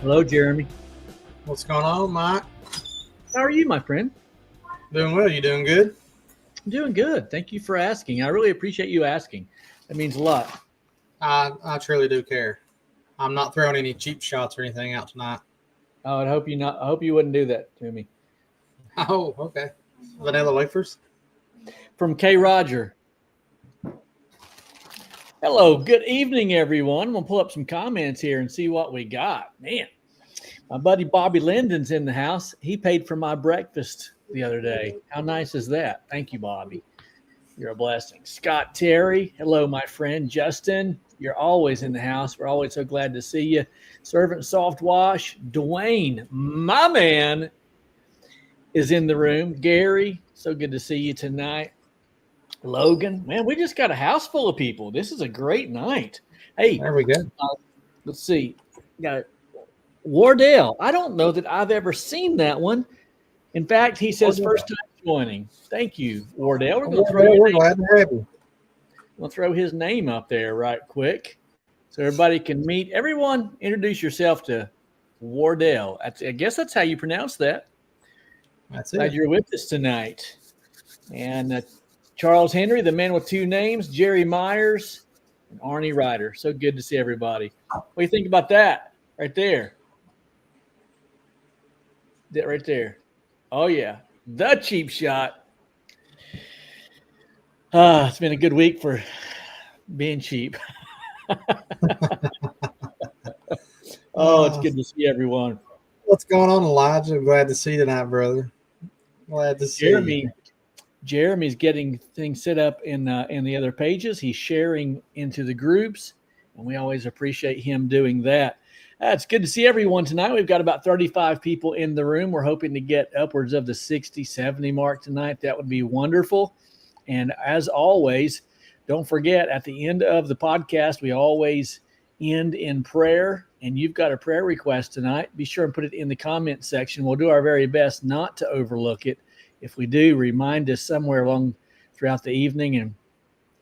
Hello, Jeremy. What's going on, Mike? How are you, my friend? Doing well. You doing good? I'm doing good. Thank you for asking. I really appreciate you asking. That means a lot. I truly do care. I'm not throwing any cheap shots or anything out tonight. I would hope you not. I hope you wouldn't do that to me. Oh, okay. Vanilla wafers. From K. Roger. Hello. Good evening, everyone. I'm gonna pull up some comments here and see what we got. Man, my buddy Bobby Linden's in the house. He paid for my breakfast the other day. How nice is that? Thank you, Bobby. You're a blessing. Scott Terry. Hello, my friend. Justin, you're always in the house. We're always so glad to see you. Servant Soft Wash. Dwayne, my man, is in the room. Gary, so good to see you tonight. Logan, man, we just got a house full of people. This is a great night. Hey, There we go. let's see. Got Wardell. I don't know that I've ever seen that one. In fact, he says Wardell. first time joining. Thank you, Wardell. We're We're glad to have you. We'll throw his name up there right quick so everybody can meet. Everyone, introduce yourself to Wardell. I guess that's how you pronounce that. That's Glad it. you're with us tonight. And Charles Henry, the man with two names, Jerry Myers, and Arnie Ryder. So good to see everybody. What do you think about that right there? That right there. Oh, yeah. The cheap shot. It's been a good week for being cheap. It's good to see everyone. What's going on, Elijah? Glad to see you tonight, brother. Glad to see you. Jeremy's getting things set up in the other pages. He's sharing into the groups, and we always appreciate him doing that. It's good to see everyone tonight. We've got about 35 people in the room. We're hoping to get upwards of the 60, 70 mark tonight. That would be wonderful. And as always, don't forget at the end of the podcast, we always end in prayer. And you've got a prayer request tonight. Be sure and put it in the comment section. We'll do our very best not to overlook it. If we do, remind us somewhere along throughout the evening and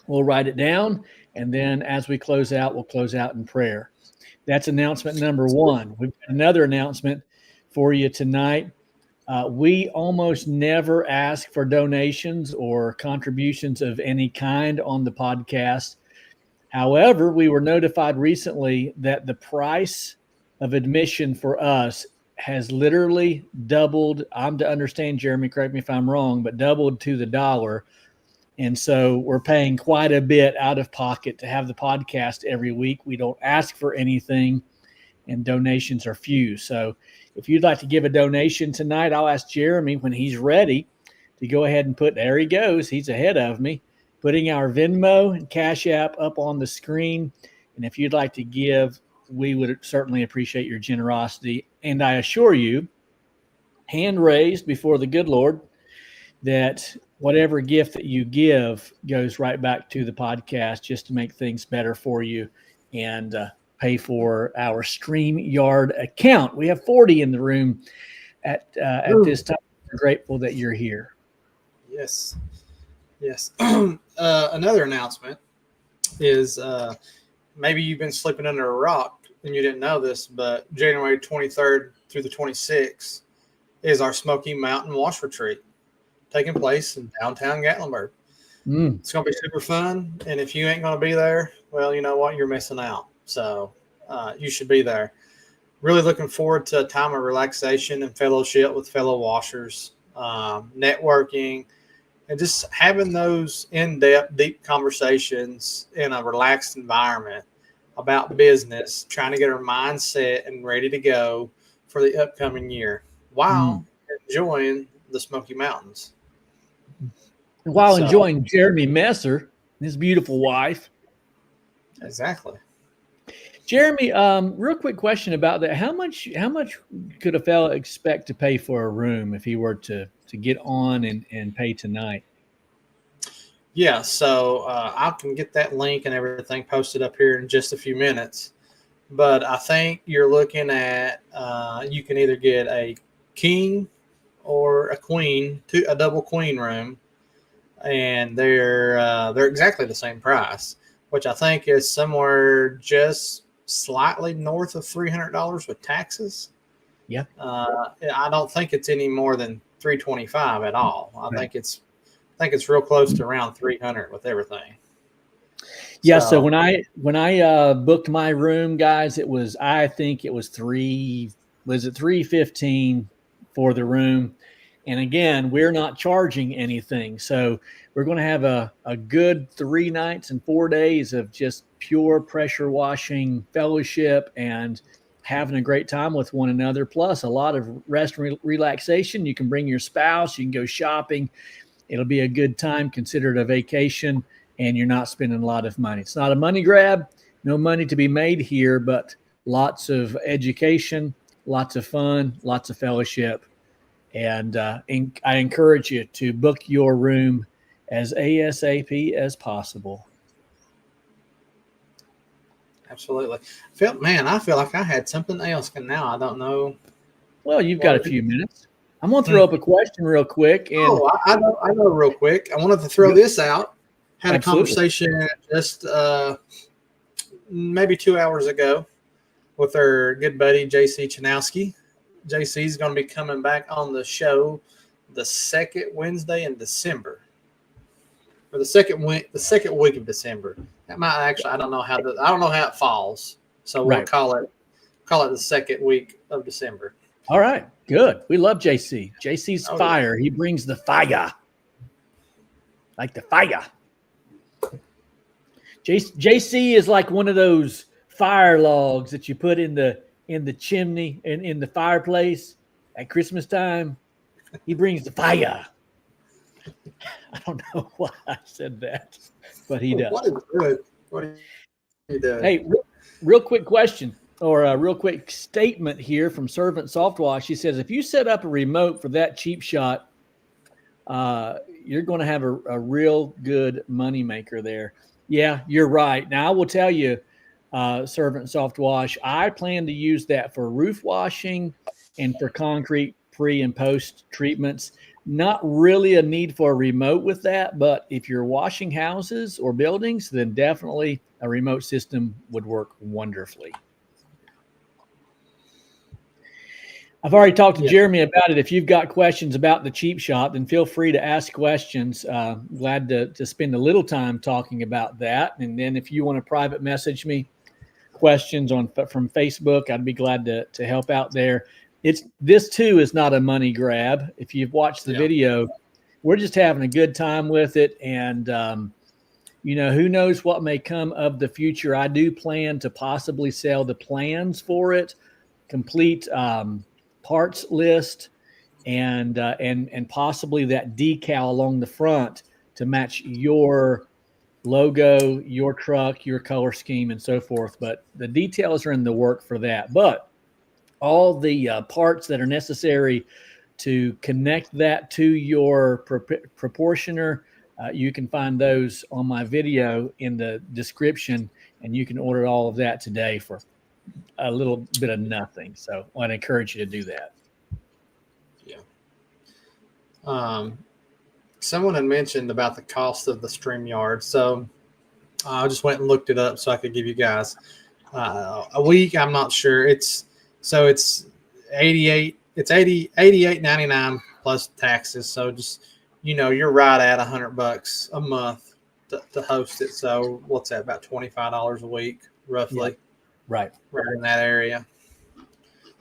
we'll write it down. And then as we close out, we'll close out in prayer. That's announcement number one. We've got another announcement for you tonight. We almost never ask for donations or contributions of any kind on the podcast. However, we were notified recently that the price of admission for us has literally doubled. I'm to understand, Jeremy, correct me if I'm wrong, but doubled to the dollar. And so we're paying quite a bit out of pocket to have the podcast every week. We don't ask for anything, and donations are few. So if you'd like to give a donation tonight, I'll ask Jeremy when he's ready to go ahead and put, there he goes, he's ahead of me, putting our Venmo and Cash App up on the screen. And if you'd like to give, we would certainly appreciate your generosity. And I assure you, hand raised before the good Lord, that whatever gift that you give goes right back to the podcast just to make things better for you and pay for our StreamYard account. We have 40 in the room at this time. We're grateful that you're here. Yes. Another announcement is maybe you've been sleeping under a rock and you didn't know this, but January 23rd through the 26th is our Smoky Mountain Wash Retreat taking place in downtown Gatlinburg. It's going to be super fun. And if you ain't going to be there, well, you know what? You're missing out. So you should be there. Really looking forward to a time of relaxation and fellowship with fellow washers, networking, and just having those in-depth, deep conversations in a relaxed environment about business, trying to get our mindset and ready to go for the upcoming year while enjoying the Smoky Mountains. While enjoying Jeremy Messer and his beautiful wife. Exactly. Jeremy, real quick question about that. How much could a fellow expect to pay for a room if he were to get on and pay tonight? Yeah, so I can get that link and everything posted up here in just a few minutes. But I think you're looking at you can either get a king or a queen, a double queen room, and they're exactly the same price, which I think is somewhere just slightly north of $300 with taxes. Yeah. I don't think it's any more than $325 at all. I Right. think it's real close to around $300 with everything. Yeah. So when I booked my room, guys, I think it was $315 for the room. And again, we're not charging anything. So we're going to have a good 3 nights and 4 days of just pure pressure washing fellowship and having a great time with one another. Plus a lot of rest and relaxation. You can bring your spouse, you can go shopping. It'll be a good time, considered a vacation, and you're not spending a lot of money. It's not a money grab, no money to be made here, but lots of education, lots of fun, lots of fellowship. And I encourage you to book your room as ASAP as possible. Absolutely. I feel like I had something else, and now I don't know. Well, you've got a few minutes. I'm going to throw up a question real quick. And I know real quick. I wanted to throw this out. Had Absolutely. a conversation just maybe 2 hours ago with our good buddy, JC Chanowski. JC is going to be coming back on the show the second Wednesday in December, or the second week of December. That might actually, I don't know how it falls, so we'll call it the second week of December. All right, good. We love JC. JC's fire. He brings the fire, like the fire. JC is like one of those fire logs that you put in the chimney and in the fireplace at Christmas time. He brings the fire. I don't know why I said that, but he does. What is good? What are you doing? Hey, real quick question, or a real quick statement here from Servant Soft Wash. He says, if you set up a remote for that cheap shot, you're going to have a real good money maker there. Yeah, you're right. Now I will tell you, Servant Soft Wash, I plan to use that for roof washing and for concrete pre and post treatments. Not really a need for a remote with that, but if you're washing houses or buildings, then definitely a remote system would work wonderfully. I've already talked to Jeremy about it. If you've got questions about the cheap shot, then feel free to ask questions. Glad to spend a little time talking about that. And then if you want to private message me questions from Facebook, I'd be glad to help out there. This too is not a money grab. If you've watched the video, we're just having a good time with it. And, who knows what may come of the future. I do plan to possibly sell the plans for it, complete parts list, and possibly that decal along the front to match your logo, your truck, your color scheme, and so forth. But the details are in the work for that. But all the parts that are necessary to connect that to your proportioner, you can find those on my video in the description, and you can order all of that today for a little bit of nothing. So I'd encourage you to do that. Yeah. Someone had mentioned about the cost of the StreamYard. So I just went and looked it up so I could give you guys a week. I'm not sure. It's $88.99 plus taxes. So just, you're right at $100 a month to host it. So what's that? About $25 a week, roughly. Yeah. Right in that area.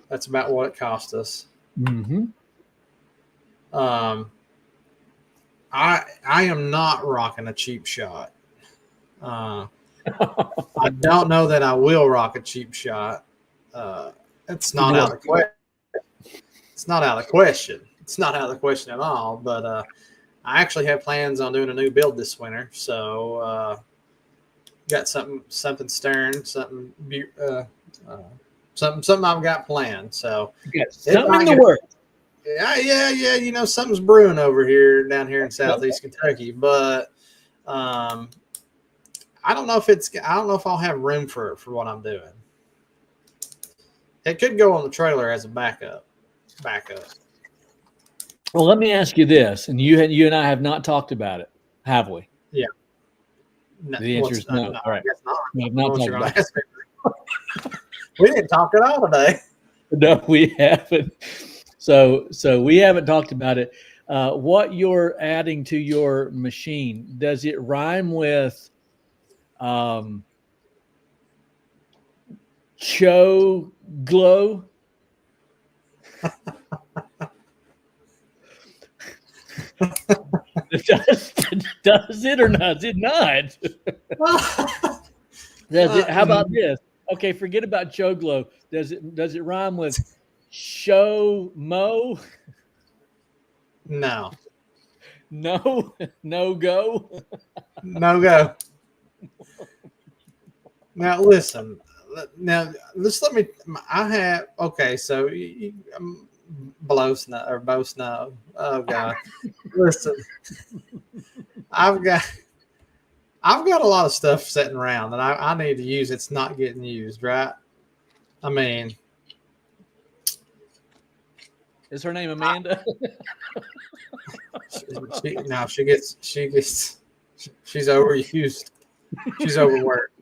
That's about what it cost us. Mm-hmm. I am not rocking a cheap shot. I don't know that I will rock a cheap shot. It's not out of the question. It's not out of the question. It's not out of the question at all. But I actually have plans on doing a new build this winter. So got something stirring, something I've got planned. So something in the works. Yeah. Something's brewing down here in Southeast Kentucky, but I don't know if I'll have room for what I'm doing. It could go on the trailer as a backup. Well, let me ask you this, and you and I have not talked about it, have we? Yeah. The answer is no. All right. I guess not. We have not talked about it. We didn't talk at all today. No, we haven't. So we haven't talked about it. What you're adding to your machine, does it rhyme with Cho Glow? Does it or does it not? Does it? How about this? Okay, forget about Cho Glow. Does it rhyme with Show Mo? No. No, no go. No go. Now listen. Now let me. I have okay. So blow snow or bow snow. Oh God. Listen. I've got a lot of stuff sitting around that I need to use. It's not getting used, right? I mean, is her name Amanda? She's overused. She's overworked.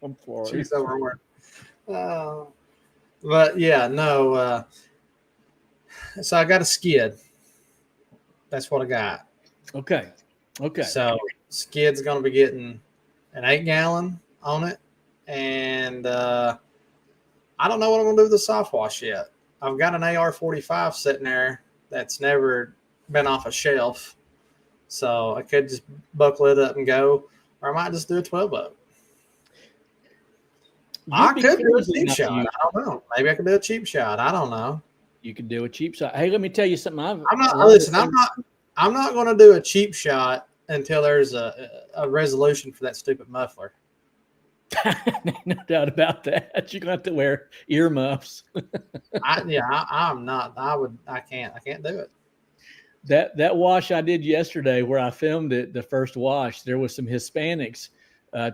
I'm sorry. She's overworked. But yeah, no. So I got a skid. That's what I got. Okay. So skid's going to be getting an 8-gallon on it, and I don't know what I'm going to do with the soft wash yet. I've got an AR-45 sitting there that's never been off a shelf, so I could just buckle it up and go, or I might just do a 12-0. I could do a cheap shot. I don't know. Maybe I could do a cheap shot. I don't know. You could do a cheap shot. Hey, let me tell you something. I'm not going to do a cheap shot until there's a resolution for that stupid muffler. No doubt about that. You're going to have to wear earmuffs. I'm not. I can't do it. That wash I did yesterday where I filmed it, the first wash, there was some Hispanics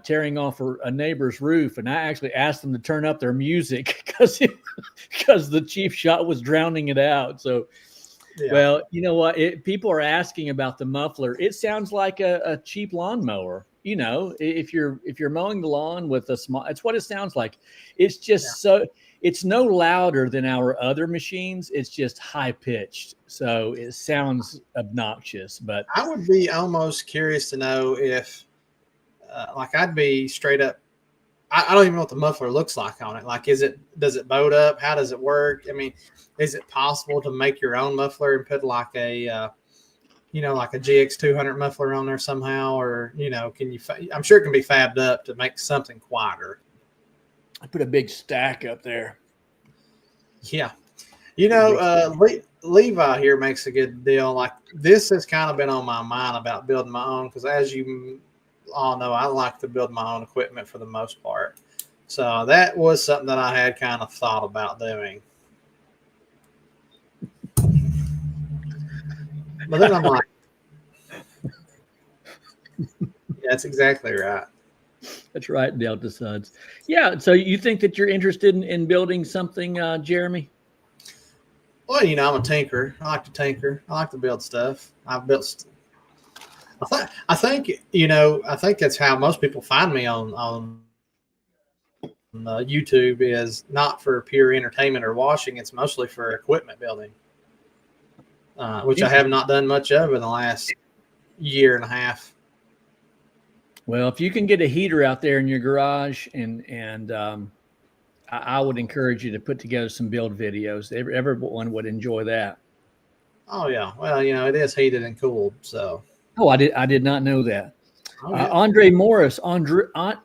tearing off a neighbor's roof, and I actually asked them to turn up their music because the cheap shot was drowning it out. So, yeah. Well, you know what? People are asking about the muffler. It sounds like a cheap lawnmower. You know, if you're mowing the lawn with a small, it's what it sounds like. It's just it's no louder than our other machines. It's just high pitched, so it sounds obnoxious. But I would be almost curious to know if. I'd be straight up. I don't even know what the muffler looks like on it. Like, does it boat up? How does it work? I mean, is it possible to make your own muffler and put like a GX200 muffler on there somehow? Or, can you, I'm sure it can be fabbed up to make something quieter. I put a big stack up there. Yeah. Levi here makes a good deal. Like, this has kind of been on my mind about building my own. Cause as you all know, I like to build my own equipment for the most part. So that was something that I had kind of thought about doing. But then I'm like, that's exactly right. That's right, Delta Suds. Yeah, so you think that you're interested in building something, Jeremy? Well, I'm a tinker. I like to tinker. I like to build stuff. I've built I think that's how most people find me on YouTube, is not for pure entertainment or washing. It's mostly for equipment building, which I have not done much of in the last year and a half. Well, if you can get a heater out there in your garage, and I would encourage you to put together some build videos. Everyone would enjoy that. Oh yeah, well, it is heated and cooled, so. Oh, I did not know that. Oh, yeah.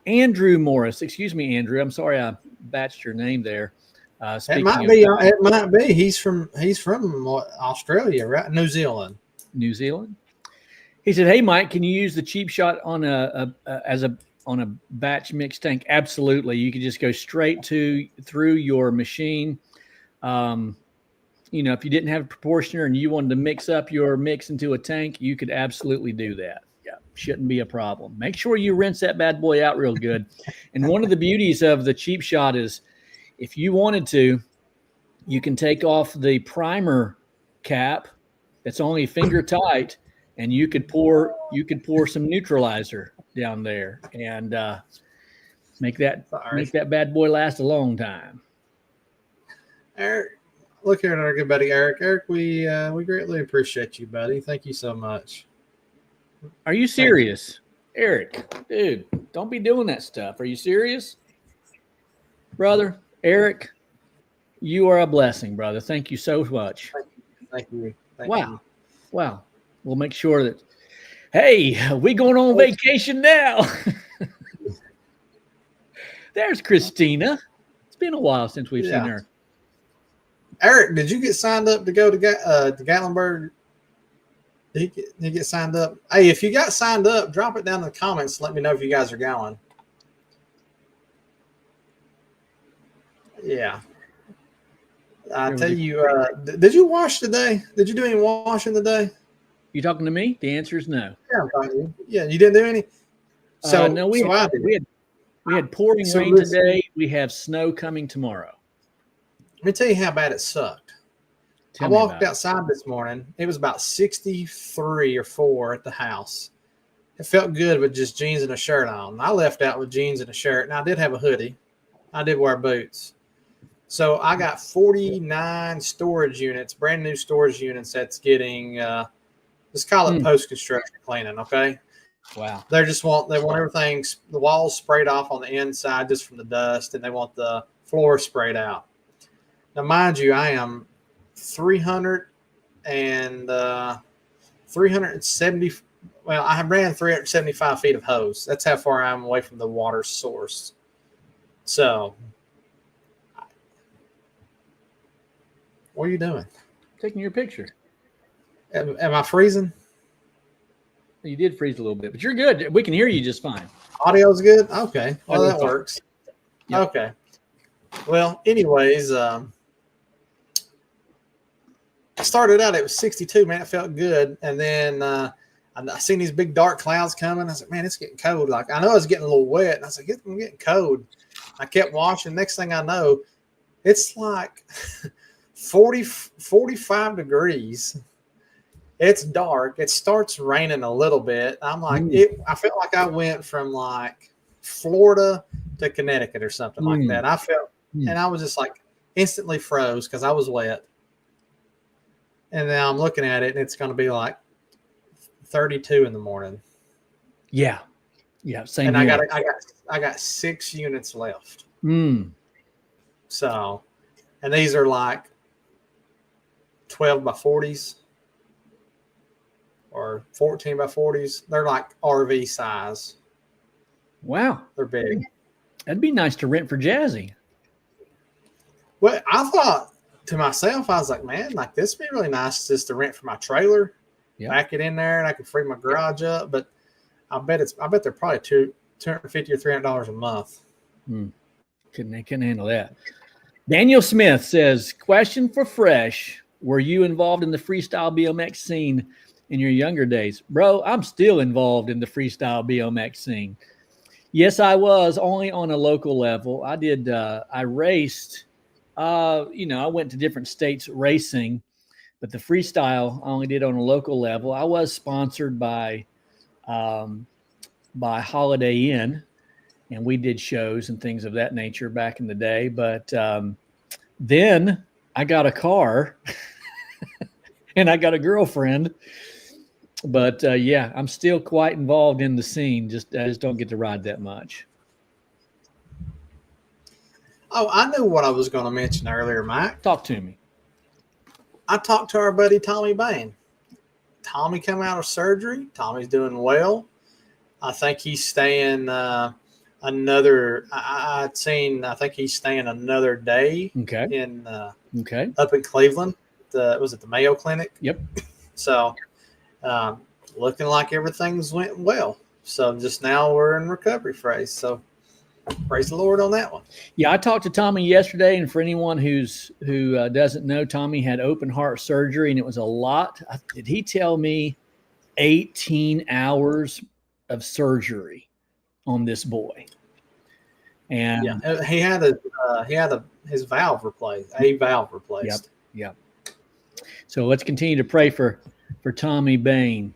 Andrew Morris. Excuse me, Andrew. I'm sorry I batched your name there. It might be. He's from Australia, right? New Zealand. New Zealand. He said, "Hey, Mike, can you use the cheap shot on a batch mix tank?" Absolutely. You could just go straight through your machine. If you didn't have a proportioner and you wanted to mix up your mix into a tank, you could absolutely do that. Yeah, shouldn't be a problem. Make sure you rinse that bad boy out real good. And one of the beauties of the cheap shot is, if you wanted to, you can take off the primer cap that's only finger tight, and you could pour some neutralizer down there. And Make that Sorry. bad boy last a long time. Eric, look here at our good buddy Eric. Eric, we greatly appreciate you, buddy. Thank you so much. Are you serious, Eric? Dude, don't be doing that stuff. Are you serious, brother? Eric, you are a blessing, brother. Thank you so much. Thank you. Wow. Wow. We'll make sure that, hey, we going on vacation now. There's Christina. It's been a while since we've seen her. Eric, did you get signed up to go to Gatlinburg? Did you get signed up? Hey, if you got signed up, drop it down in the comments. Let me know if you guys are going. Yeah. I tell you, did you wash today? Did you do any washing today? You talking to me? The answer is no. Yeah, I'm talking to you. Yeah, you didn't do any? So, no, we had pouring rain today. We have snow coming tomorrow. Let me tell you how bad it sucked. I walked outside this morning. It was about 63 or 4 at the house. It felt good with just jeans and a shirt on. I left out with jeans and a shirt, and I did have a hoodie. I did wear boots. So I got 49 storage units, brand new storage units that's getting, let's call it post-construction cleaning, okay? Wow. They want everything, the walls sprayed off on the inside just from the dust, and they want the floor sprayed out. Now, mind you, I am 370. Well, I ran 375 feet of hose. That's how far I'm away from the water source. So, what are you doing? Taking your picture. Am I freezing? You did freeze a little bit, but you're good. We can hear you just fine. Audio's good? Okay. Well, that works. Yep. Okay. Well, anyways, I started out, it was 62, man. It felt good. And then I seen these big dark clouds coming. I was like, man, it's getting cold. Like, I know I was getting a little wet. And I was like, I'm getting cold. I kept washing. Next thing I know, it's like 45 degrees. It's dark. It starts raining a little bit. I'm like, I felt like I went from like Florida to Connecticut or something like that. I felt, and I was just like instantly froze because I was wet. And now I'm looking at it, and it's going to be like 32 in the morning. Yeah, yeah, same. And here. I got 6 units left. Mm. So, and these are like 12 by 40s or 14 by 40s. They're like RV size. Wow, They're big. That'd be nice to rent for Jazzy. Well, I thought to myself, I was like, man, like this would be really nice just to rent for my trailer, back it in there, and I can free my garage up. But I bet they're probably $250 or $300 a month. Couldn't handle that. Daniel Smith says, question for Fresh. Were you involved in the freestyle BMX scene in your younger days? Bro, I'm still involved in the freestyle BMX scene. Yes, I was, only on a local level. I did, I raced, I went to different states racing, but the freestyle I only did on a local level. I was sponsored by Holiday Inn, and we did shows and things of that nature back in the day. But then I got a car and I got a girlfriend. But yeah, I'm still quite involved in the scene. I just don't get to ride that much. Oh, I knew what I was going to mention earlier, Mike. Talk to me. I talked to our buddy Tommy Bain. Tommy come out of surgery. Tommy's doing well. I think he's staying another. I think he's staying another day. Okay. Up in Cleveland. Was it the Mayo Clinic? Yep. So, looking like everything's went well. So just now we're in recovery phase. So praise the Lord on that one. Yeah, I talked to Tommy yesterday, and for anyone who doesn't know, Tommy had open heart surgery, and it was a lot. Did he tell me 18 hours of surgery on this boy? And yeah, he had his valve replaced. A valve replaced. Yep. So let's continue to pray for Tommy Bain.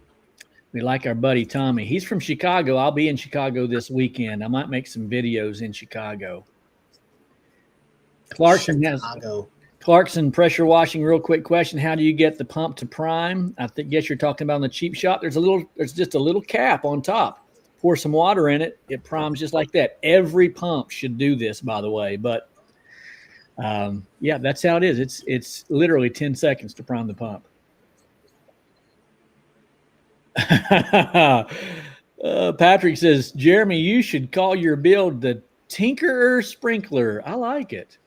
We like our buddy Tommy. He's from Chicago. I'll be in Chicago this weekend. I might make some videos in Chicago. Clarkson pressure washing. Real quick question: how do you get the pump to prime? Guess you're talking about on the cheap shot. There's just a little cap on top. Pour some water in it. It primes just like that. Every pump should do this, by the way. But yeah, that's how it is. It's literally 10 seconds to prime the pump. Patrick says, Jeremy, you should call your build the Tinkerer Sprinkler. I like it.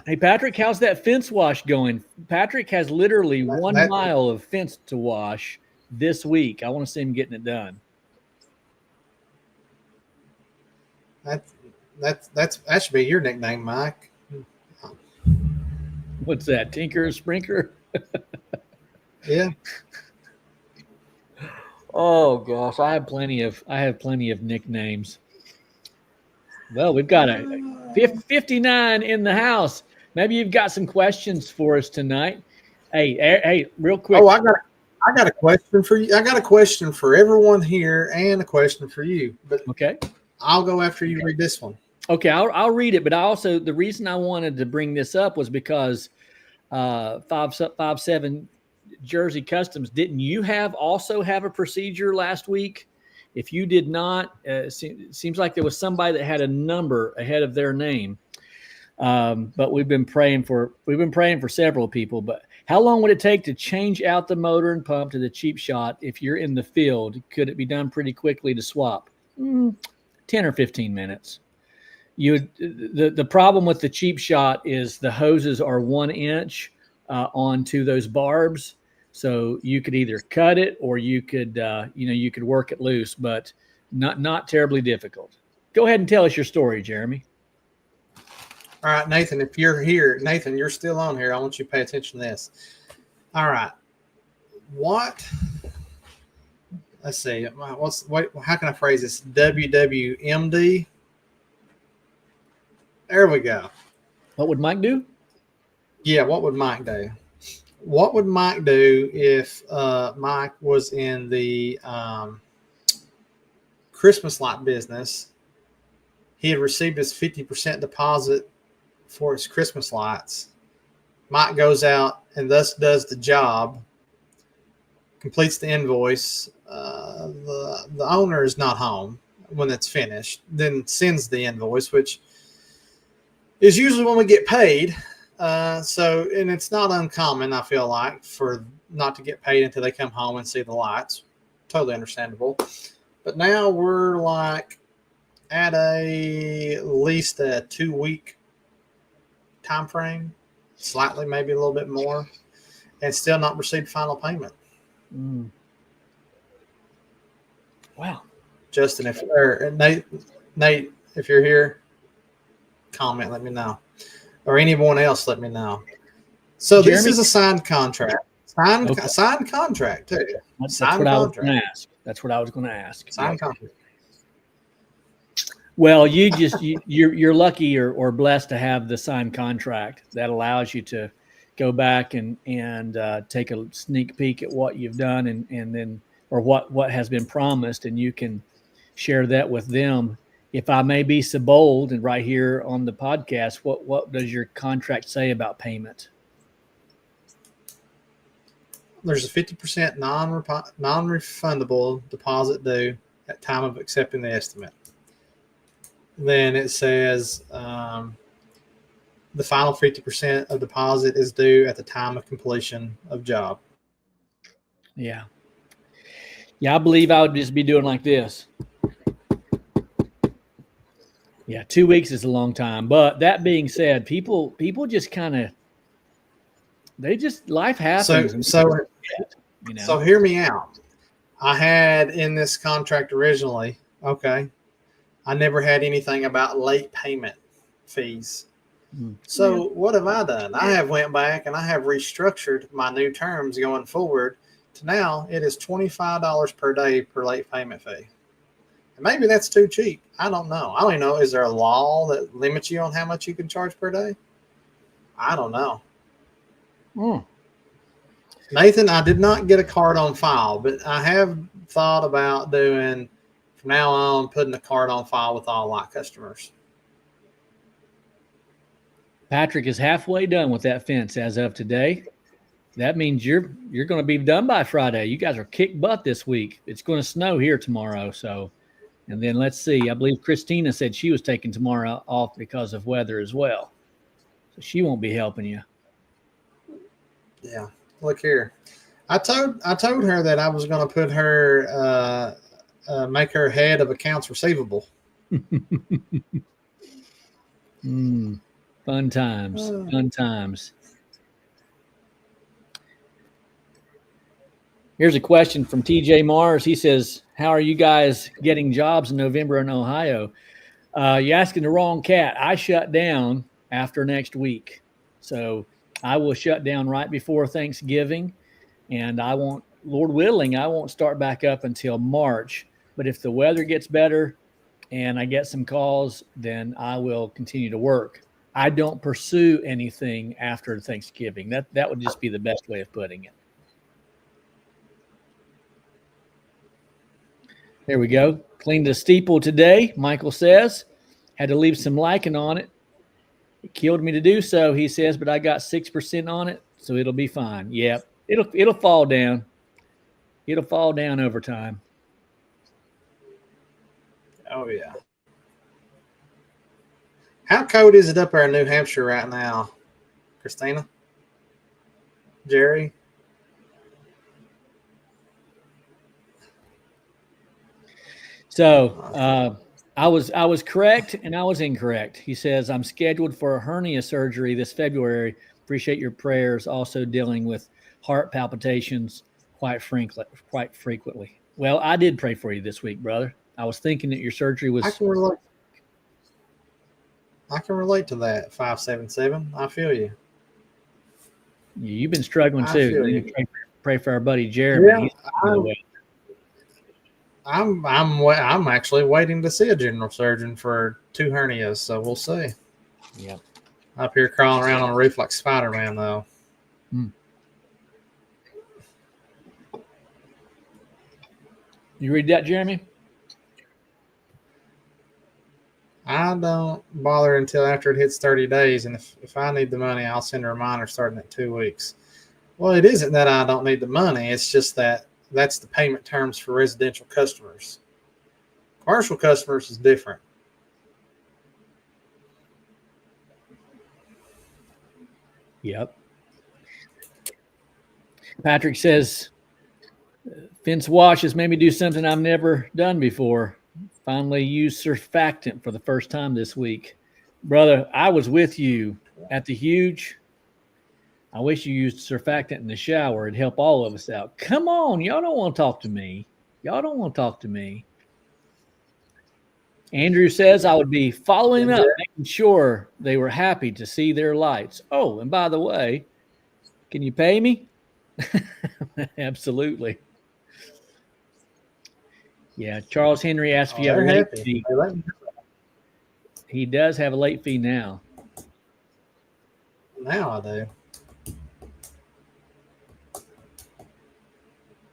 Hey, Patrick, how's that fence wash going? Patrick has literally 1 mile of fence to wash this week. I want to see him getting it done. That should be your nickname, Mike. What's that? Tinkerer Sprinkler? Yeah. Oh gosh, I have plenty of nicknames. Well, we've got a 59 in the house. Maybe you've got some questions for us tonight. Hey, real quick. Oh, I got a question for you. I got a question for everyone here and a question for you. But okay, I'll go after you read this one. Okay, I'll read it. But the reason I wanted to bring this up was because 5'7" Jersey Customs, didn't you also have a procedure last week? If you did not, it seems like there was somebody that had a number ahead of their name. But we've been praying for several people. But how long would it take to change out the motor and pump to the cheap shot if you're in the field? Could it be done pretty quickly to swap? 10 or 15 minutes. The problem with the cheap shot is the hoses are 1 inch onto those barbs. So you could either cut it or you could work it loose, but not terribly difficult. Go ahead and tell us your story, Jeremy. All right, Nathan, if you're here, Nathan, you're still on here. I want you to pay attention to this. All right. Let's see. How can I phrase this? WWMD. There we go. What would Mike do? Yeah, what would Mike do? What would Mike do if Mike was in the Christmas light business? He had received his 50% deposit for his Christmas lights. Mike goes out and thus does the job, completes the invoice. The owner is not home when it's finished, then sends the invoice, which is usually when we get paid. And it's not uncommon, I feel like, for not to get paid until they come home and see the lights. Totally understandable. But now we're like at at least a 2-week time frame, slightly, maybe a little bit more, and still not received final payment. Wow. Justin, Nate, if you're here, comment, let me know. Or anyone else, let me know. So Jeremy? This is a signed contract. Signed contract too. That's what I was going to ask. That's what I was going to ask. Signed contract. Well, you're lucky or blessed to have the signed contract that allows you to go back and take a sneak peek at what you've done and then or what has been promised, and you can share that with them. If I may be so bold, and right here on the podcast, what does your contract say about payment? There's a 50% non-refundable deposit due at time of accepting the estimate. Then it says the final 50% of deposit is due at the time of completion of job. Yeah. Yeah, I believe I would just be doing like this. Yeah, 2 weeks is a long time. But that being said, people just kind of life happens. So hear me out. I had in this contract originally, okay, I never had anything about late payment fees. So what have I done? I have went back and I have restructured my new terms going forward to now it is $25 per day per late payment fee. And maybe that's too cheap. I don't know. I don't even know. Is there a law that limits you on how much you can charge per day? I don't know. Nathan, I did not get a card on file, but I have thought about doing from now on putting a card on file with all my customers. Patrick is halfway done with that fence as of today. That means you're going to be done by Friday. You guys are kick butt this week. It's going to snow here tomorrow. So, and then let's see. I believe Christina said she was taking tomorrow off because of weather as well. So she won't be helping you. Yeah. Look here. I told her that I was going to put her make her head of accounts receivable. Fun times. Fun times. Here's a question from TJ Mars. He says, how are you guys getting jobs in November in Ohio? You're asking the wrong cat. I shut down after next week. So I will shut down right before Thanksgiving. And I won't, Lord willing, I won't start back up until March. But if the weather gets better and I get some calls, then I will continue to work. I don't pursue anything after Thanksgiving. That would just be the best way of putting it. There we go. Cleaned the steeple today, Michael says. Had to leave some lichen on it. It killed me to do so, he says, but I got 6% on it, so it'll be fine. Yep. It'll fall down. It'll fall down over time. Oh, yeah. How cold is it up there in New Hampshire right now, Christina? Jerry? So I was correct and I was incorrect. He says, I'm scheduled for a hernia surgery this February. Appreciate your prayers. Also dealing with heart palpitations quite frequently. Well, I did pray for you this week, brother. I was thinking that your surgery was. I can relate to that, 577. I feel you. You've been struggling too. Pray for our buddy Jeremy. Yeah, I'm actually waiting to see a general surgeon for 2 hernias, so we'll see. Yeah. Up here crawling around on the roof like Spider-Man, though. You read that, Jeremy? I don't bother until after it hits 30 days, and if I need the money, I'll send a reminder starting at 2 weeks. Well, it isn't that I don't need the money. It's just that's the payment terms for residential customers. Commercial customers is different. Yep. Patrick says, fence wash has made me do something I've never done before. Finally used surfactant for the first time this week. Brother, I was with you at the Huge. I wish you used surfactant in the shower. It'd help all of us out. Come on. Y'all don't want to talk to me. Andrew says I would be following up, making sure they were happy to see their lights. Oh, and by the way, can you pay me? Absolutely. Yeah, Charles Henry asked if you have a late fee. He does have a late fee now. Now I do.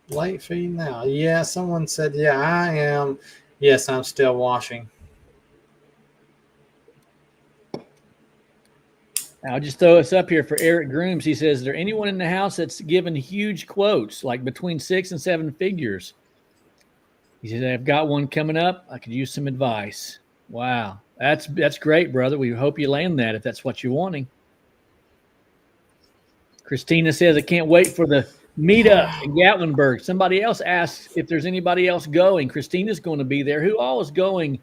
Late fee now. Yeah, someone said, yeah, I am. Yes, I'm still washing. I'll just throw this up here for Eric Grooms. He says, is there anyone in the house that's given huge quotes, like between 6 and 7 figures? He said, I've got one coming up. I could use some advice. Wow. That's great, brother. We hope you land that if that's what you're wanting. Christina says, I can't wait for the meetup in Gatlinburg. Somebody else asks if there's anybody else going. Christina's going to be there. Who all is going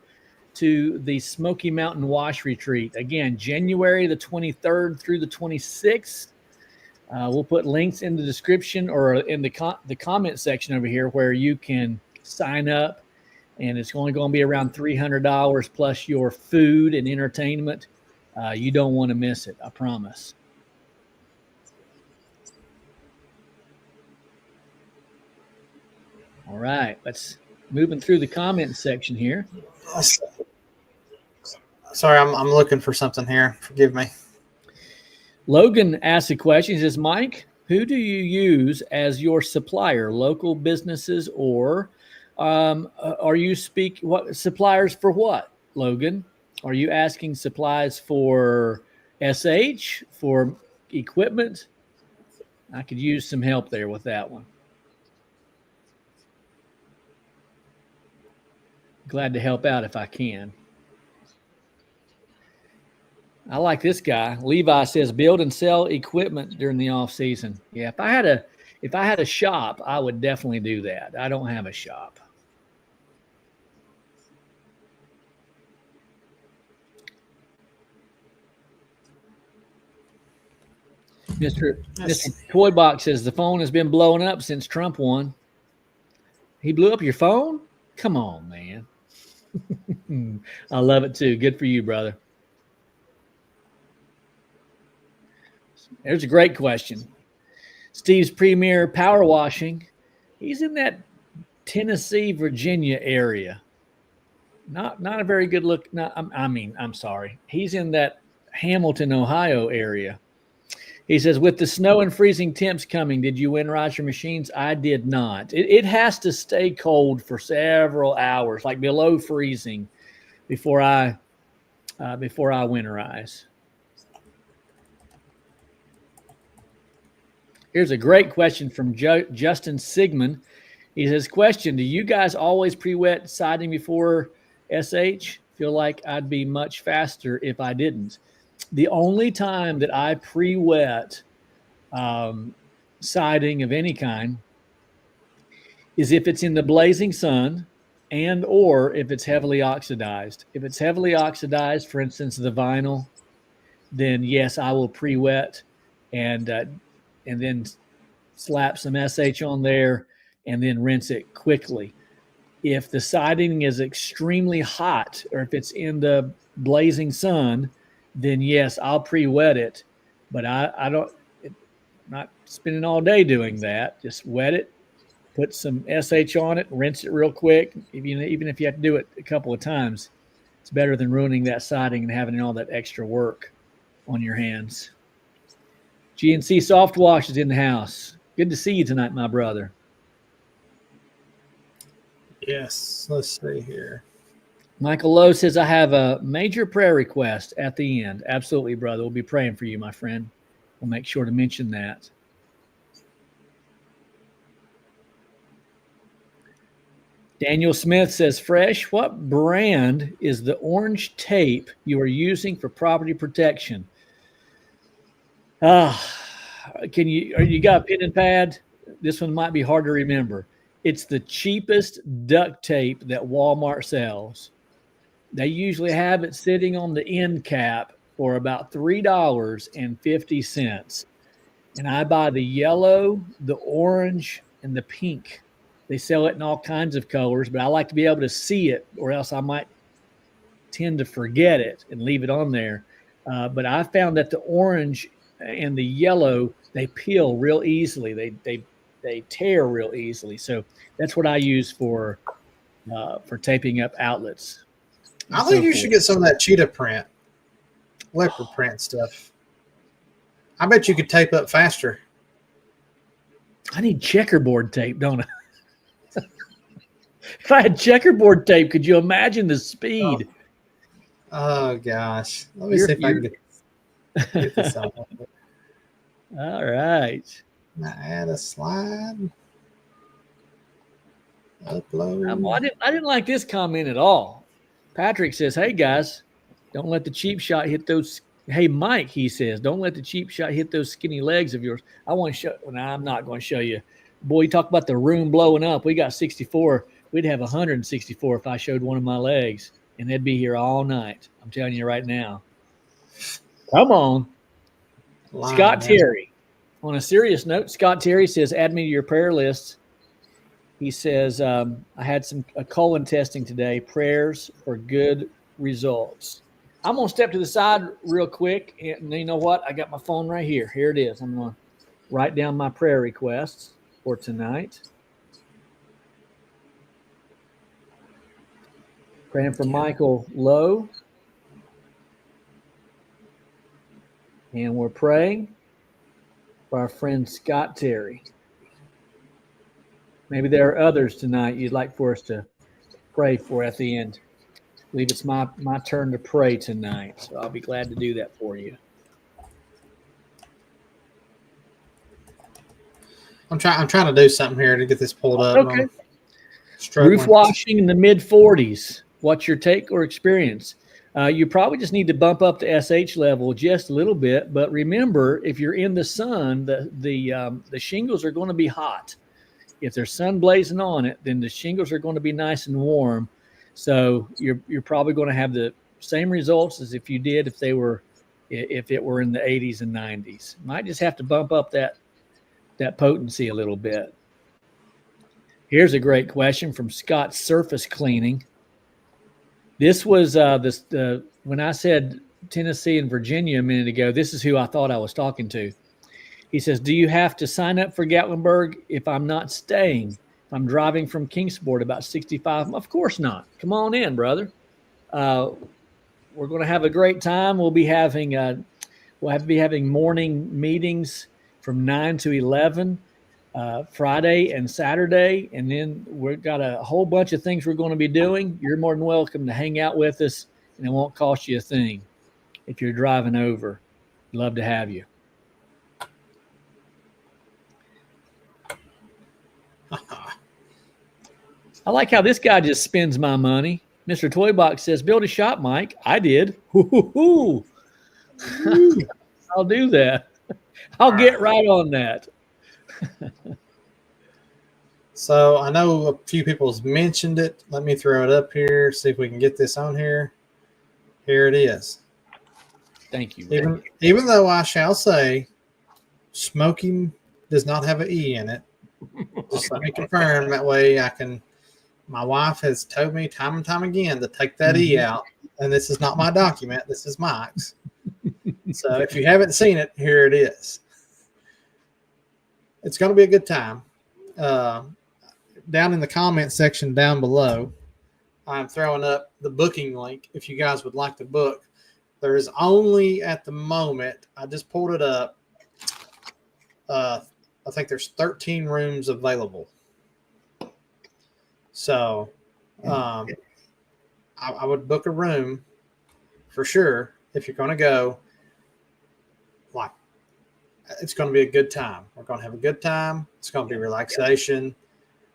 to the Smoky Mountain Wash Retreat? Again, January the 23rd through the 26th. We'll put links in the description or in the comment section over here where you can sign up. And it's only going to be around $300 plus your food and entertainment. You don't want to miss it, I promise. All right, let's moving through the comment section here. Sorry, I'm looking for something here. Forgive me. Logan asked a question. He says, Mike, Who do you use as your supplier? Local businesses, or are you what suppliers for what, Logan? Are you asking supplies for SH, for equipment? I could use some help there with that one. Glad to help out if I can. I like this guy. Levi says build and sell equipment during the off season. Yeah, if I had a shop, I would definitely do that. I don't have a shop. Mr. Toy Box says the phone has been blowing up since Trump won. He blew up your phone? Come on, man. I love it too. Good for you, brother. There's a great question. Steve's Premier Power Washing. He's in that Tennessee, Virginia area. Not a very good look. I'm sorry. He's in that Hamilton, Ohio area. He says, with the snow and freezing temps coming, did you winterize your machines? I did not. It has to stay cold for several hours, like below freezing, before I winterize. Here's a great question from Justin Sigmund. He says, question, do you guys always pre-wet siding before SH? Feel like I'd be much faster if I didn't. The only time that I pre-wet siding of any kind is if it's in the blazing sun and or if it's heavily oxidized. If it's heavily oxidized, for instance, the vinyl, then yes, I will pre-wet and then slap some SH on there and then rinse it quickly. If the siding is extremely hot or if it's in the blazing sun, then yes, I'll pre-wet it, but I don't, not spending all day doing that. Just wet it, put some SH on it, rinse it real quick. Even if you have to do it a couple of times, it's better than ruining that siding and having all that extra work on your hands. GNC Soft Wash is in the house. Good to see you tonight, my brother. Yes, let's see here. Michael Lowe says, I have a major prayer request at the end. Absolutely, brother. We'll be praying for you, my friend. We'll make sure to mention that. Daniel Smith says, Fresh, what brand is the orange tape you are using for property protection? You got a pen and pad? This one might be hard to remember. It's the cheapest duct tape that Walmart sells. They usually have it sitting on the end cap for about $3.50. And I buy the yellow, the orange, and the pink. They sell it in all kinds of colors, but I like to be able to see it, or else I might tend to forget it and leave it on there. But I found that the orange and the yellow, they peel real easily. They tear real easily. So that's what I use for taping up outlets. I think you should get some of that cheetah print, leopard print stuff. I bet you could tape up faster. I need checkerboard tape, don't I? If I had checkerboard tape, could you imagine the speed? Oh gosh. Let me see if I can get this out. All right. Add a slide. Upload. I didn't like this comment at all. Patrick says, hey, guys, don't let the cheap shot hit those. Hey, Mike, he says, don't let the cheap shot hit those skinny legs of yours. I want to show. Well, I'm not going to show you. Boy, you talk about the room blowing up. We got 64. We'd have 164 if I showed one of my legs, and they'd be here all night. I'm telling you right now. Come on. Scott Terry. On a serious note, Scott Terry says, add me to your prayer list. He says, I had a colon testing today. Prayers for good results. I'm going to step to the side real quick. And you know what? I got my phone right here. Here it is. I'm going to write down my prayer requests for tonight. Praying for Michael Lowe. And we're praying for our friend Scott Terry. Maybe there are others tonight you'd like for us to pray for at the end. I believe it's my turn to pray tonight, so I'll be glad to do that for you. I'm trying to do something here to get this pulled up. Okay. Roof washing in the mid-40s. What's your take or experience? You probably just need to bump up the SH level just a little bit. But remember, if you're in the sun, the shingles are going to be hot. If there's sun blazing on it, then the shingles are going to be nice and warm. So you're probably going to have the same results as if you did if it were in the 80s and 90s. Might just have to bump up that potency a little bit. Here's a great question from Scott Surface Cleaning. This was when I said Tennessee and Virginia a minute ago, this is who I thought I was talking to. He says, do you have to sign up for Gatlinburg if I'm not staying? If I'm driving from Kingsport about 65? Of course not. Come on in, brother. We're going to have a great time. We'll be having morning meetings from 9 to 11. Friday and Saturday, and then we've got a whole bunch of things we're going to be doing. You're more than welcome to hang out with us, and it won't cost you a thing if you're driving over. Love to have you. I like how this guy just spends my money. Mr. Toybox says, build a shop, Mike. I did. I'll do that. I'll get right on that. So I know a few people's mentioned it. Let me throw it up here, see if we can get this on here. Here it is. Thank you. Even though I shall say smoking does not have an E in it. Just let me confirm, that way I can. My wife has told me time and time again to take that E out, and this is not my document. This is Mike's. So if you haven't seen it, here it is. It's going to be a good time. Down in the comment section down below, I'm throwing up the booking link if you guys would like to book. There is only, at the moment, I just pulled it up, I think there's 13 rooms available. So I would book a room for sure if you're going to go. Like, it's going to be a good time. We're going to have a good time. It's going to be relaxation.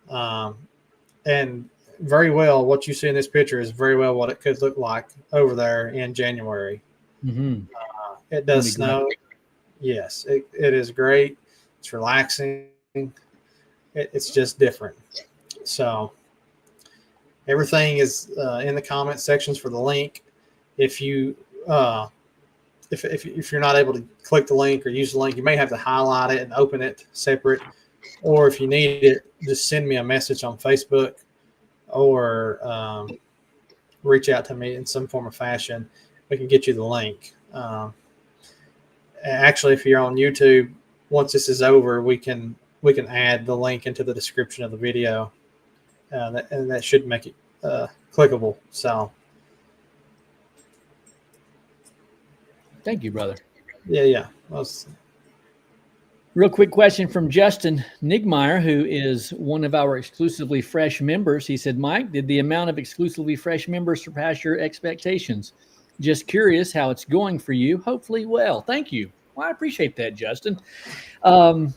And very well, what you see in this picture is very well what it could look like over there in January. It does snow. Yes, it is great. It's relaxing. It's just different. So everything is in the comment sections for the link. If you if you're not able to click the link or use the link, you may have to highlight it and open it separate. Or if you need it, just send me a message on Facebook or reach out to me in some form or fashion. We can get you the link. Actually, if you're on YouTube, once this is over, we can add the link into the description of the video, and that should make it clickable. So, thank you, brother. Yeah. Real quick question from Justin Nigmeyer, who is one of our exclusively fresh members. He said, Mike, did the amount of exclusively fresh members surpass your expectations? Just curious how it's going for you. Hopefully well. Thank you. Well, I appreciate that, Justin. I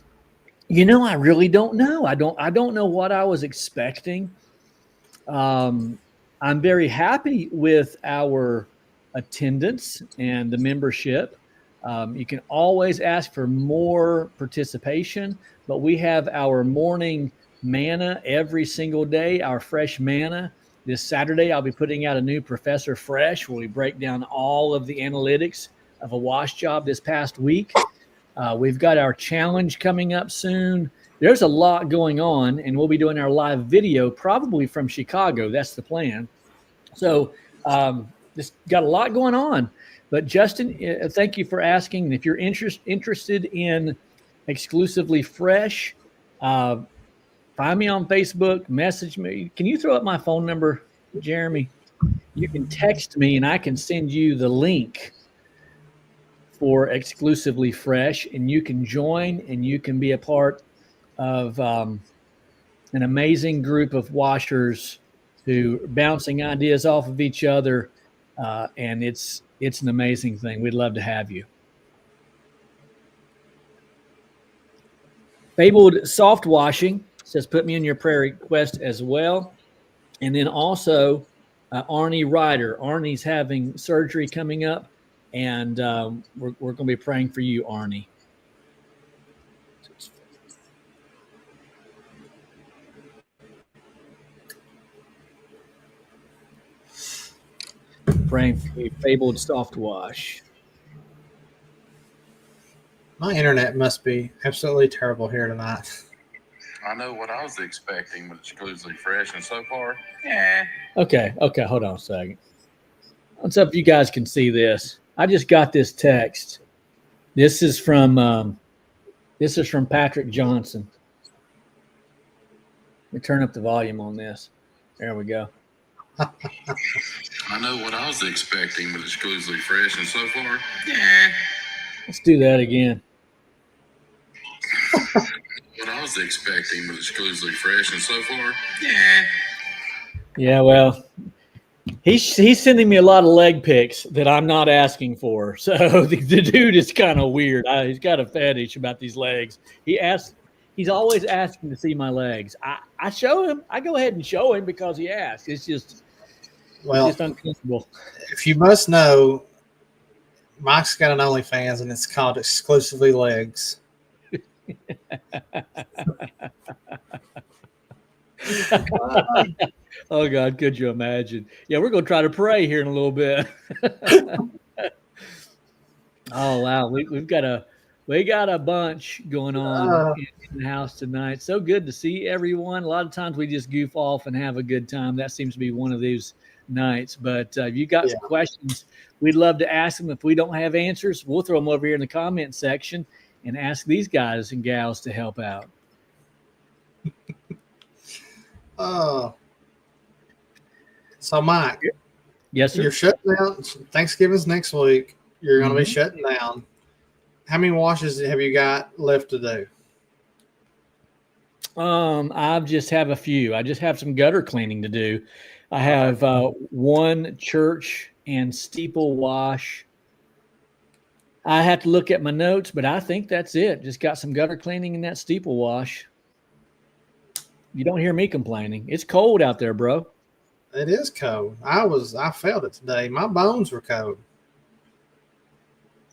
really don't know. I don't know what I was expecting. I'm very happy with our attendance and the membership. You can always ask for more participation, but we have our morning manna every single day, our fresh manna. This Saturday, I'll be putting out a new Professor Fresh where we break down all of the analytics of a wash job this past week. We've got our challenge coming up soon. There's a lot going on, and we'll be doing our live video probably from Chicago. That's the plan. So just got a lot going on. But Justin, thank you for asking. If you're interested in exclusively fresh, find me on Facebook, message me. Can you throw up my phone number, Jeremy? You can text me and I can send you the link for Exclusively Fresh, and you can join and you can be a part of an amazing group of washers who are bouncing ideas off of each other, and it's an amazing thing. We'd love to have you. Fabled Soft Washing says, put me in your prayer request as well. And then also Arnie Ryder. Arnie's having surgery coming up, and we're going to be praying for you, Arnie. Praying for you, Fabled Soft Wash. My internet must be absolutely terrible here tonight. I know what I was expecting, but Exclusively Fresh, and so far, Okay, hold on a second. What's up if you guys can see this? I just got this text. This is from Patrick Johnson. Let me turn up the volume on this. There we go. I know what I was expecting, but Exclusively Fresh, and so far, Let's do that again. what I was expecting, but Exclusively Fresh, and so far, Yeah, well, he's sending me a lot of leg pics that I'm not asking for. So the dude is kind of weird. He's got a fetish about these legs. He's always asking to see my legs. I show him. I go ahead and show him because he asks. It's just uncomfortable. If you must know, Mike's got an OnlyFans, and it's called Exclusively Legs. Oh God, could you imagine? Yeah, we're gonna try to pray here in a little bit. Oh wow, we got a bunch going on in the house tonight. So good to see everyone. A lot of times we just goof off and have a good time. That seems to be one of these nights. But if you got some questions, we'd love to ask them. If we don't have answers, we'll throw them over here in the comment section and ask these guys and gals to help out. So Mike, Yes, sir. you're shutting down. Thanksgiving's next week. You're going to be shutting down. How many washes have you got left to do? I just have a few. I just have some gutter cleaning to do. I have one church and steeple wash. I have to look at my notes, but I think that's it. Just got some gutter cleaning and that steeple wash. You don't hear me complaining. It's cold out there, bro. It is cold. I felt it today. My bones were cold.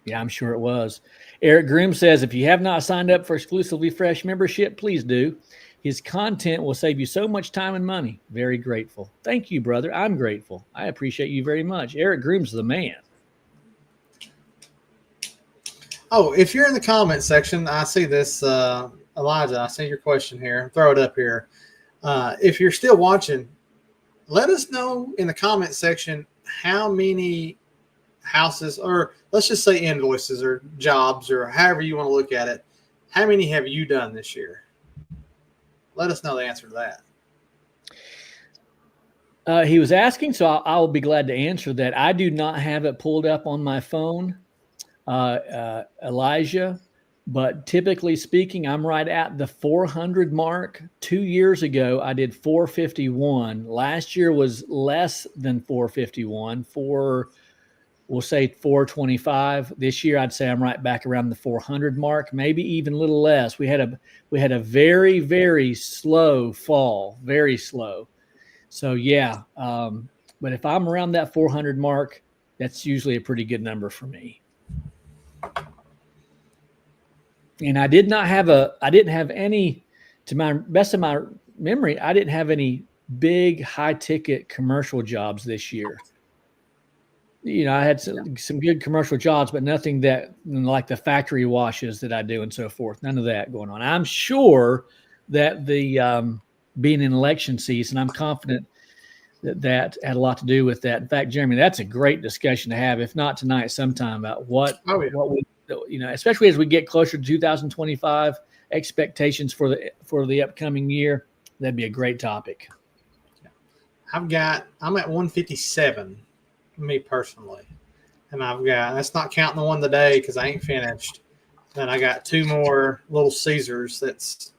Yeah, I'm sure it was. Eric Groom says, if you have not signed up for Exclusively Fresh membership, please do. His content will save you so much time and money. Very grateful. Thank you, brother. I'm grateful. I appreciate you very much. Eric Groom's the man. Oh, if you're in the comment section, I see this, Elijah, I see your question here. Throw it up here. If you're still watching, let us know in the comment section how many houses, or let's just say invoices or jobs or however you want to look at it. How many have you done this year? Let us know the answer to that. He was asking, so I'll be glad to answer that. I do not have it pulled up on my phone, Elijah, but typically speaking, I'm right at the 400 mark. 2 years ago, I did 451. Last year was less than 451. We'll say 425. This year, I'd say I'm right back around the 400 mark, maybe even a little less. We had a very, very slow fall, very slow. So yeah, but if I'm around that 400 mark, that's usually a pretty good number for me. And I didn't have any, to my best of my memory, I didn't have any big high ticket commercial jobs this year. You know, I had some good commercial jobs, but nothing that like the factory washes that I do and so forth. None of that going on. I'm sure that the being in election season, I'm confident that had a lot to do with that. In fact, Jeremy, that's a great discussion to have, if not tonight, sometime about what we, you know, especially as we get closer to 2025, expectations for the upcoming year. That'd be a great topic. I'm at 157, me personally. and that's not counting the one today because I ain't finished. Then I got 2 more Little Caesars that's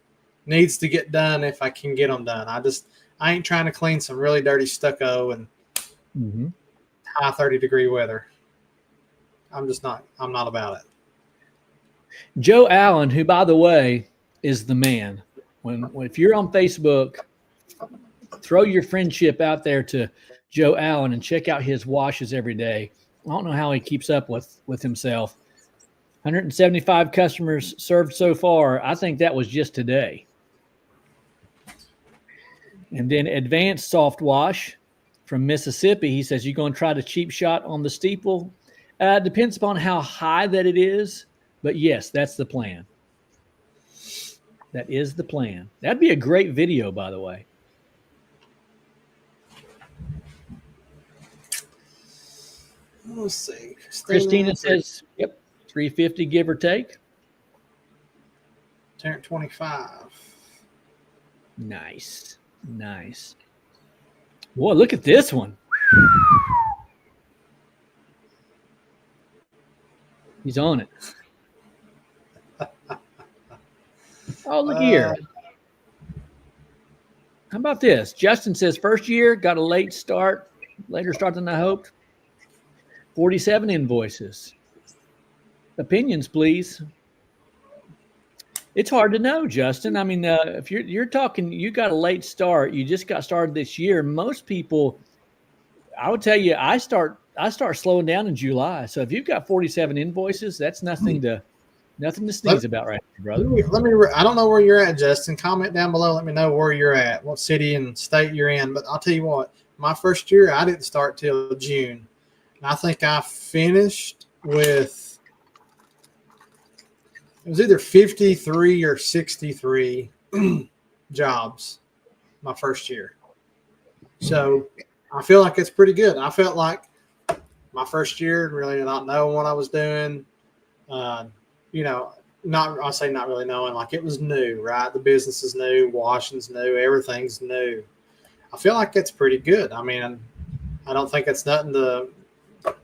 needs to get done if I can get them done. I ain't trying to clean some really dirty stucco and high 30-degree weather. I'm not about it. Joe Allen, who, by the way, is the man. If you're on Facebook, throw your friendship out there to Joe Allen and check out his washes every day. I don't know how he keeps up with himself. 175 customers served so far. I think that was just today. And then Advanced Soft Wash from Mississippi. He says, you going to try the cheap shot on the steeple? Depends upon how high that it is. But yes, that's the plan. That is the plan. That'd be a great video, by the way. Let's see. Christina says, yep, 350 give or take. Tarrant 25. Nice. Boy, look at this one. He's on it. Oh, look here. How about this? Justin says, first year, got a later start than I hoped. 47 invoices. Opinions, please. It's hard to know, Justin. I mean, if you're talking, you got a late start. You just got started this year. Most people, I would tell you, I start slowing down in July. So if you've got 47 invoices, that's nothing to sneeze about, right, brother. I don't know where you're at, Justin. Comment down below. Let me know where you're at, what city and state you're in. But I'll tell you what, my first year, I didn't start till June. And I think I finished with, it was either 53 or 63 jobs my first year. So I feel like it's pretty good. I felt like my first year, really not knowing what I was doing, I'll say not really knowing, like it was new, right? The business is new, washing's new, everything's new. I feel like it's pretty good. I mean, I don't think it's nothing to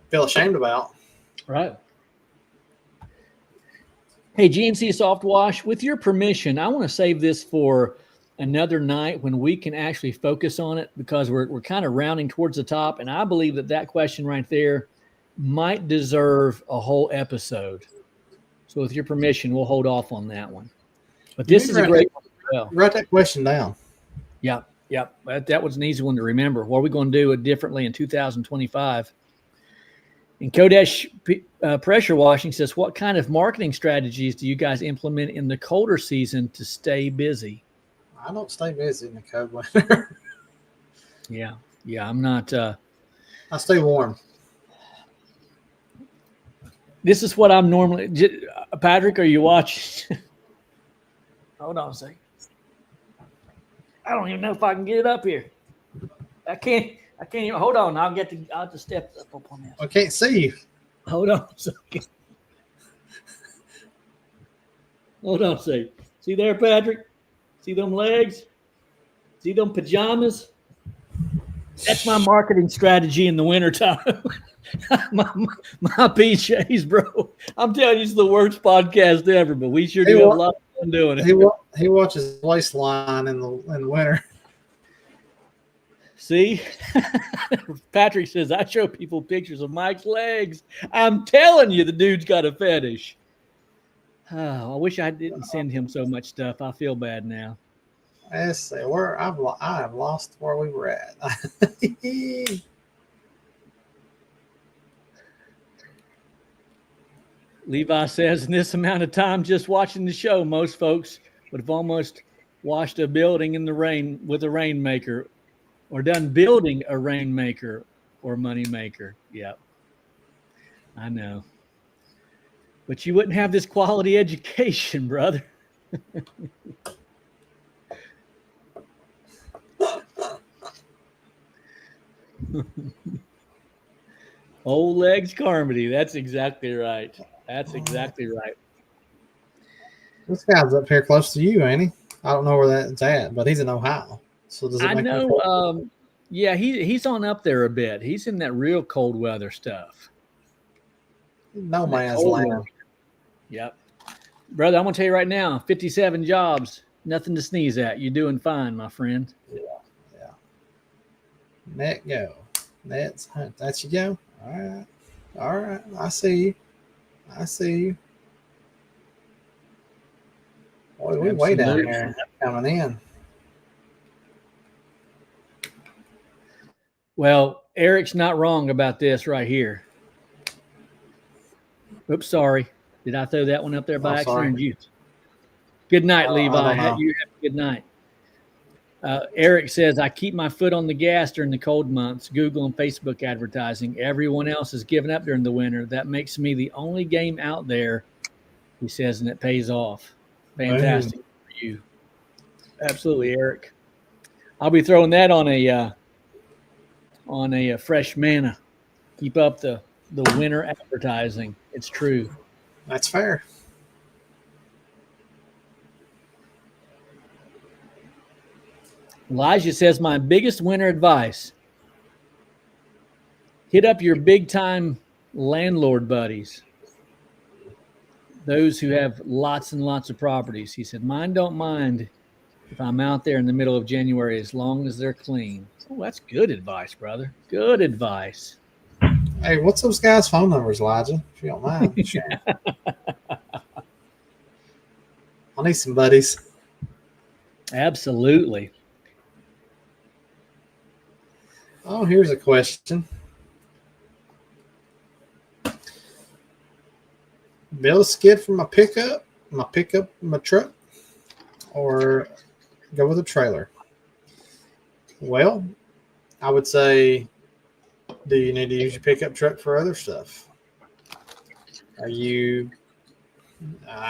feel ashamed about. Right. Hey, GMC Soft Wash, with your permission, I want to save this for another night when we can actually focus on it, because we're kind of rounding towards the top. And I believe that question right there might deserve a whole episode. So with your permission, we'll hold off on that one. But this is a great one as well. Write that question down. Yeah. That was an easy one to remember. What are we going to do it differently in 2025? And Kodesh Pressure Washing says, what kind of marketing strategies do you guys implement in the colder season to stay busy? I don't stay busy in the cold winter. Yeah, I'm not. I stay warm. This is what I'm normally. Patrick, are you watching? Hold on a second. I don't even know if I can get it up here. I can't even. Hold on. I'll just step up on this. I can't see you. Hold on a second. Hold on a second. See there, Patrick? See them legs? See them pajamas? That's my marketing strategy in the wintertime. my PJs, bro. I'm telling you, it's the worst podcast ever, but we sure do have a lot of fun doing it. He watches waistline in the winter. See? Patrick says, I show people pictures of Mike's legs. I'm telling you, the dude's got a fetish. Oh, I wish I didn't send him so much stuff. I feel bad now. Let's see. I have lost where we were at. Levi says, in this amount of time just watching the show, most folks would have almost washed a building in the rain with a rainmaker, or done building a rainmaker or moneymaker. Yep. I know. But you wouldn't have this quality education, brother. Old legs Carmody. That's exactly right. That's exactly right. This guy's up here close to you, ain't he? I don't know where that's at, but he's in Ohio. So does it I make know. Yeah, he's on up there a bit. He's in that real cold weather stuff. No man's Cold land. war. Yep. Brother, I'm going to tell you right now, 57 jobs, nothing to sneeze at. You're doing fine, my friend. Yeah. Net go. That's you go. All right. I see you. Boy, we way down Absolutely. here coming in. Well, Eric's not wrong about this right here. Oops, sorry. Did I throw that one up there by sorry. accident? Good night, I Levi. don't know. You have a good night. Eric says, I keep my foot on the gas during the cold months, Google and Facebook advertising. Everyone else is giving up during the winter. That makes me the only game out there, he says, and it pays off. Fantastic for you. Absolutely, Eric. I'll be throwing that on a fresh manna. Keep up the winter advertising. It's true. That's fair. Elijah says, my biggest winter advice, hit up your big-time landlord buddies, those who have lots and lots of properties. He said, mine don't mind if I'm out there in the middle of January as long as they're clean. Oh, that's good advice, brother. Good advice. Hey, what's those guys' phone numbers, Elijah? If you don't mind sharing. I need some buddies. Absolutely. Oh, here's a question. Build a skid for my pickup, my truck, or go with a trailer? Well, I would say, do you need to use your pickup truck for other stuff? I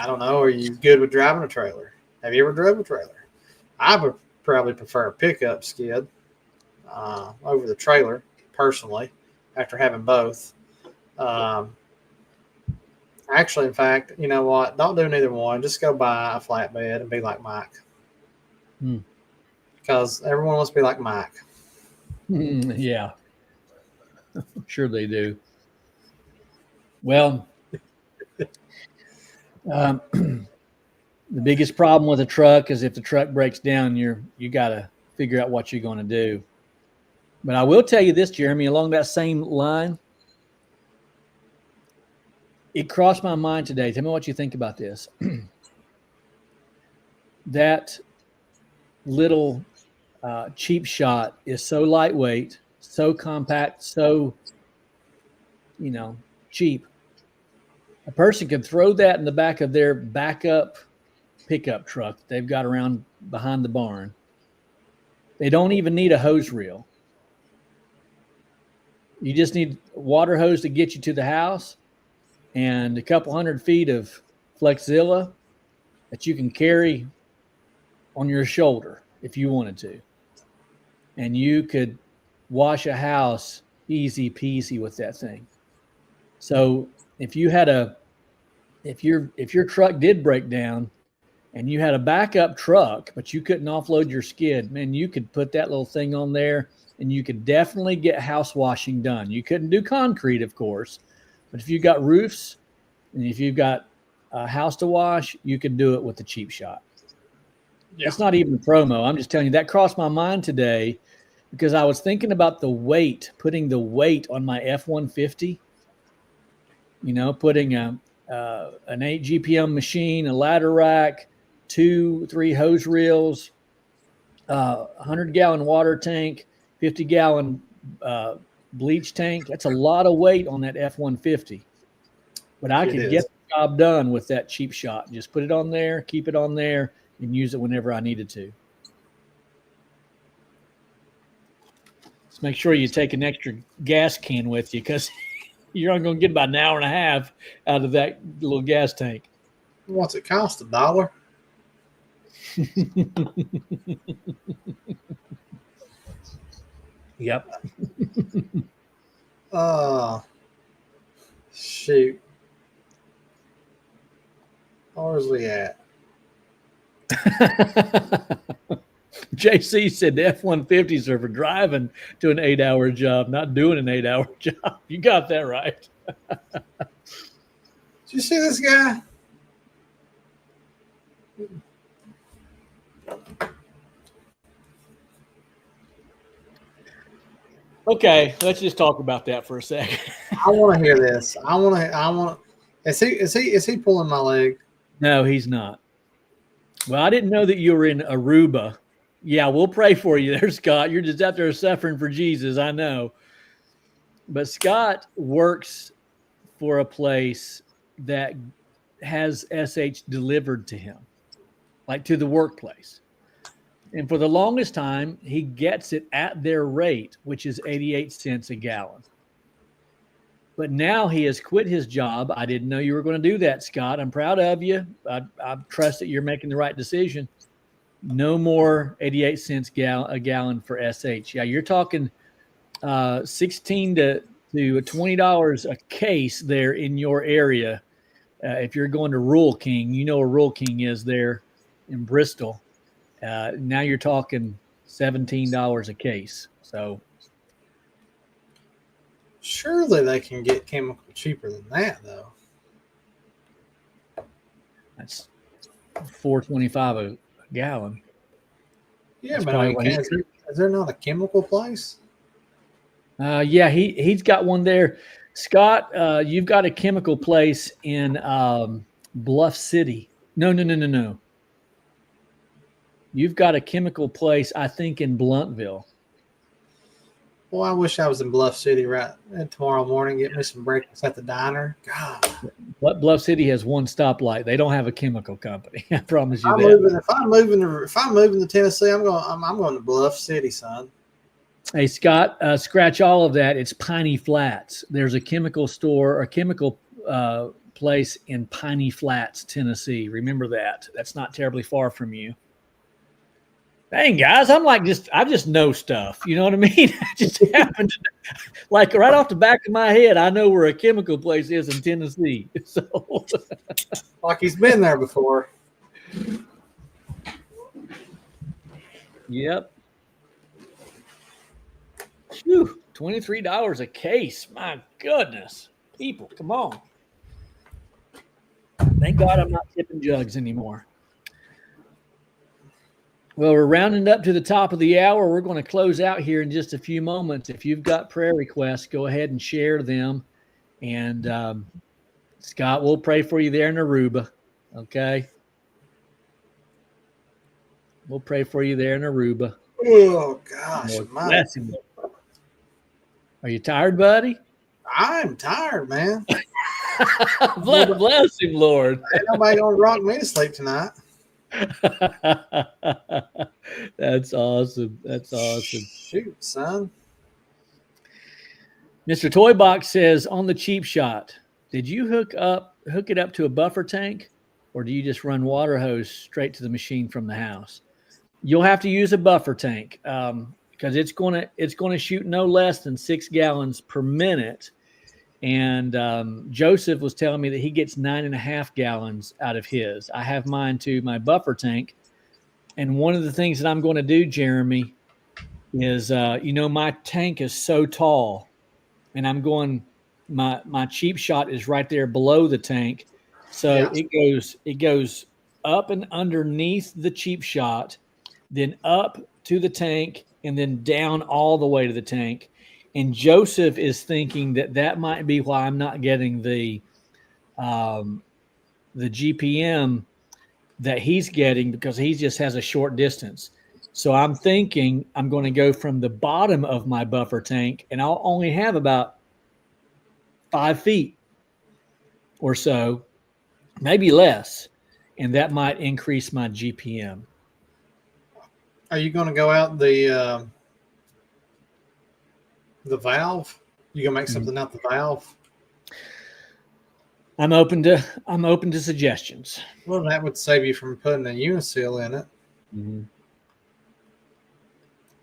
don't know, are you good with driving a trailer? Have you ever drove a trailer? I would probably prefer a pickup skid over the trailer, personally, after having both. Actually, in fact, you know what? Don't do neither one. Just go buy a flatbed and be like Mike. Because everyone wants to be like Mike. Yeah. Sure they do. Well, the biggest problem with a truck is if the truck breaks down, you got to figure out what you're going to do. But I will tell you this, Jeremy, along that same line, it crossed my mind today. Tell me what you think about this. That little cheap shot is so lightweight, so compact, so, cheap. A person can throw that in the back of their backup pickup truck that they've got around behind the barn. They don't even need a hose reel. You just need a water hose to get you to the house and a couple 100 feet of Flexzilla that you can carry on your shoulder if you wanted to. And you could wash a house easy peasy with that thing. So if you had if your truck did break down and you had a backup truck, but you couldn't offload your skid, man, you could put that little thing on there and you could definitely get house washing done. You couldn't do concrete, of course, but if you've got roofs and if you've got a house to wash, you could do it with the cheap shot. Yeah. It's not even a promo. I'm just telling you, that crossed my mind today because I was thinking about the weight, putting the weight on my F-150, putting an 8 GPM machine, a ladder rack, 2-3 hose reels, 100-gallon water tank, 50-gallon bleach tank. That's a lot of weight on that F-150. But I could get the job done with that cheap shot. Just put it on there, keep it on there, and use it whenever I needed to. Just make sure you take an extra gas can with you because you're only going to get about an hour and a half out of that little gas tank. What's it cost? $1? Yep. Shoot. Where's we at? JC said the F-150s are for driving to an 8-hour job, not doing an 8-hour job. You got that right. Did you see this guy? Okay, let's just talk about that for a second. I want to hear this. I want. Is he pulling my leg? No, he's not. Well, I didn't know that you were in Aruba. Yeah, we'll pray for you there, Scott. You're just out there suffering for Jesus, I know. But Scott works for a place that has SH delivered to him, like to the workplace. And for the longest time, he gets it at their rate, which is 88 cents a gallon. But now he has quit his job. I didn't know you were going to do that, Scott. I'm proud of you. I trust that you're making the right decision. No more 88 cents a gallon for SH. Yeah, you're talking $16 to $20 a case there in your area. If you're going to Rural King, you know where Rural King is there in Bristol. Now you're talking $17 a case. So surely they can get chemical cheaper than that, though. That's $4.25 a gallon. Yeah, That's but I mean, probably what is there not a chemical place? Yeah, he's got one there. Scott, you've got a chemical place in Bluff City. No. You've got a chemical place, I think, in Bluntville. Well, I wish I was in Bluff City right tomorrow morning. Get me some breakfast at the diner. God, Bluff City has one stoplight. They don't have a chemical company. I promise you if I'm moving to Tennessee, I'm going to Bluff City, son. Hey, Scott, scratch all of that. It's Piney Flats. There's a chemical store, a chemical place in Piney Flats, Tennessee. Remember that. That's not terribly far from you. Dang, guys, I just know stuff. You know what I mean? I just happened to, like right off the back of my head, I know where a chemical place is in Tennessee. So, like he's been there before. Yep. Whew, $23 a case. My goodness. People, come on. Thank God I'm not tipping jugs anymore. Well, we're rounding up to the top of the hour. We're going to close out here in just a few moments. If you've got prayer requests, go ahead and share them. And Scott, we'll pray for you there in Aruba. Okay? We'll pray for you there in Aruba. Oh, gosh. Bless him. Are you tired, buddy? I'm tired, man. Bless him, Lord. Ain't nobody going to rock me to sleep tonight. That's awesome. That's awesome. Shoot, son. Mr. Toybox says on the cheap shot, did you hook it up to a buffer tank, or do you just run water hose straight to the machine from the house? You'll have to use a buffer tank because it's going to shoot no less than 6 gallons per minute. And Joseph was telling me that he gets 9.5 gallons out of his. I have mine too, my buffer tank. And one of the things that I'm going to do, Jeremy, is my tank is so tall, and I'm going. My cheap shot is right there below the tank, so yeah. It goes up and underneath the cheap shot, then up to the tank, and then down all the way to the tank. And Joseph is thinking that might be why I'm not getting the GPM that he's getting, because he just has a short distance. So I'm thinking I'm going to go from the bottom of my buffer tank, and I'll only have about 5 feet or so, maybe less, and that might increase my GPM. Are you going to go out the valve? You gonna make something out the valve? I'm open to suggestions. Well, that would save you from putting a Uniseal in it. Mm-hmm.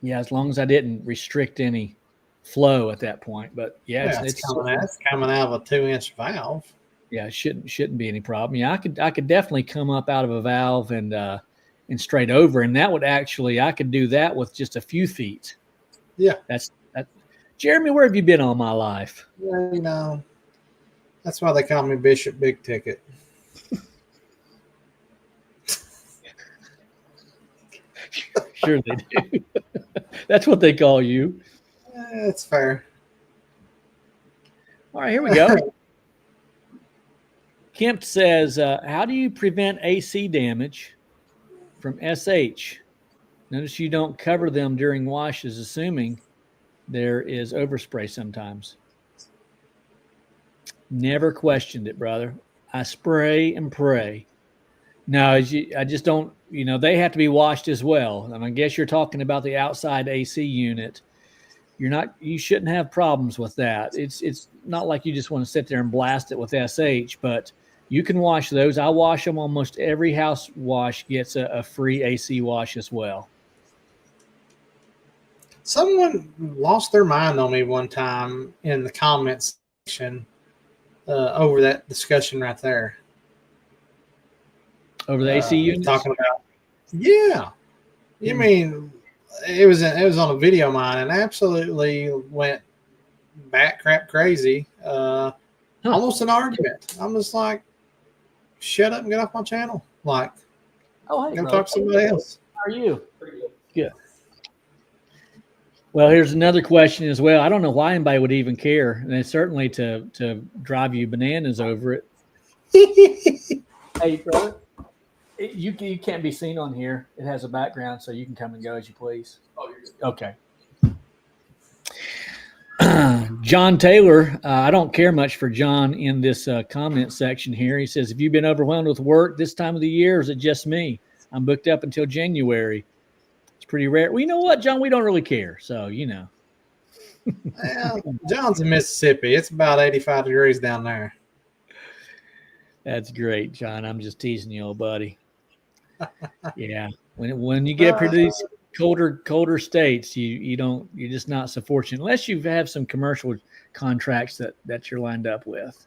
Yeah, as long as I didn't restrict any flow at that point. But it's coming out of a 2-inch valve. Yeah, it shouldn't be any problem. Yeah, I could definitely come up out of a valve and straight over, and that would actually, I could do that with just a few feet. Yeah, that's. Jeremy, where have you been all my life? Yeah, That's why they call me Bishop Big Ticket. Sure they do. That's what they call you. That's fair. All right, here we go. Kemp says, how do you prevent AC damage from SH? Notice you don't cover them during washes, assuming there is overspray sometimes. Never questioned it, brother. I spray and pray. No, I just don't, they have to be washed as well. And I guess you're talking about the outside AC unit. You shouldn't have problems with that. It's not like you just want to sit there and blast it with SH, but you can wash those. I wash them. Almost every house wash gets a free AC wash as well. Someone lost their mind on me one time in the comments section over that discussion right there. Over the AC unit? Talking about, yeah. You mean it was on a video of mine and absolutely went bat crap crazy. Almost an argument. I'm just like, shut up and get off my channel. Like, oh, hey, go talk to somebody else. How are you? Pretty good. Good. Well, here's another question as well. I don't know why anybody would even care, and it's certainly to drive you bananas over it. Hey, brother, you can't be seen on here. It has a background, so you can come and go as you please. Oh, you're good. Okay. John Taylor, I don't care much for John in this comment section here. He says, have you been overwhelmed with work this time of the year, or is it just me? I'm booked up until January. It's pretty rare. Well, you know what, John? We don't really care. So, Well, John's in Mississippi. It's about 85 degrees down there. That's great, John. I'm just teasing you, old buddy. Yeah. When you get to these colder states, you're just not so fortunate unless you have some commercial contracts that you're lined up with.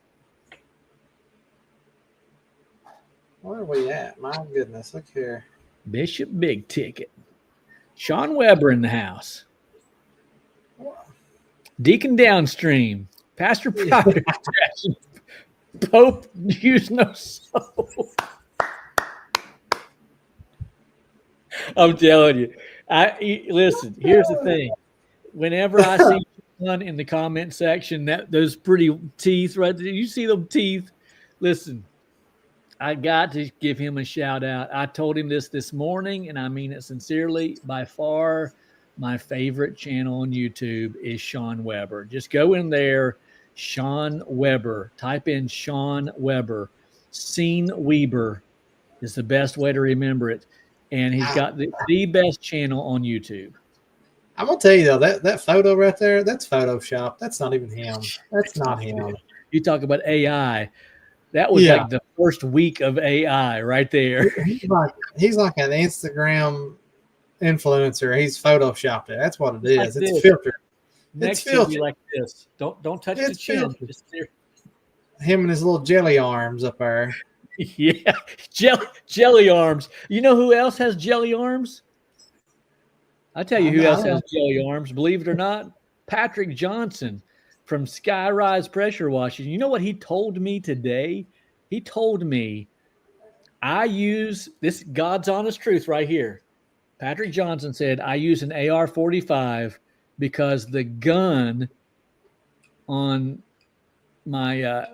Where are we at? My goodness, look here. Bishop Big Ticket. Sean Weber in the house. Deacon Downstream. Pastor Pryor. Pope use no soul. I'm telling you. Listen, here's the thing. Whenever I see John in the comment section, those pretty teeth right there, you see them teeth. Listen, I got to give him a shout out. I told him this morning, and I mean it sincerely. By far, my favorite channel on YouTube is Sean Weber. Just go in there, Sean Weber. Type in Sean Weber. Scene Weber is the best way to remember it. And he's got the best channel on YouTube. I'm gonna tell you though, that photo right there, that's Photoshop. That's not even him. That's not him. You talk about AI. That was like the first week of AI right there. He's like an Instagram influencer. He's photoshopped it. That's what it is. Like it's filtered. Next will be like this. Don't touch the chin. Him and his little jelly arms up there. Yeah, jelly arms. You know who else has jelly arms? I'll tell you who else has jelly arms. Believe it or not, Patrick Johnson from Skyrise Pressure Washing. You know what he told me today? He told me I use this God's honest truth right here. Patrick Johnson said, I use an AR-45 because the gun on my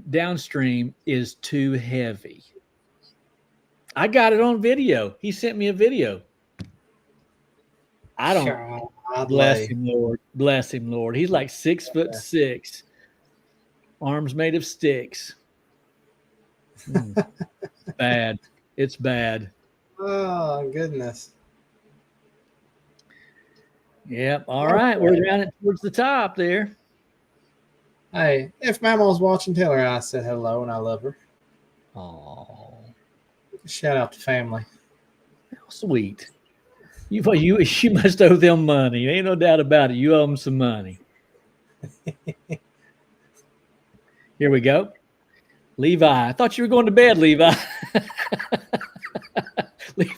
downstream is too heavy. I got it on video. He sent me a video. I don't bless him, Lord. Bless him, Lord. He's like 6'6", arms made of sticks. Bad. It's bad. Oh goodness. Yep. All right. We're down it towards the top there. Hey, if Mama's watching, tell her I said hello and I love her. Oh, shout out to family. How sweet. You must owe them money. Ain't no doubt about it. You owe them some money. Here we go. Levi. I thought you were going to bed, Levi.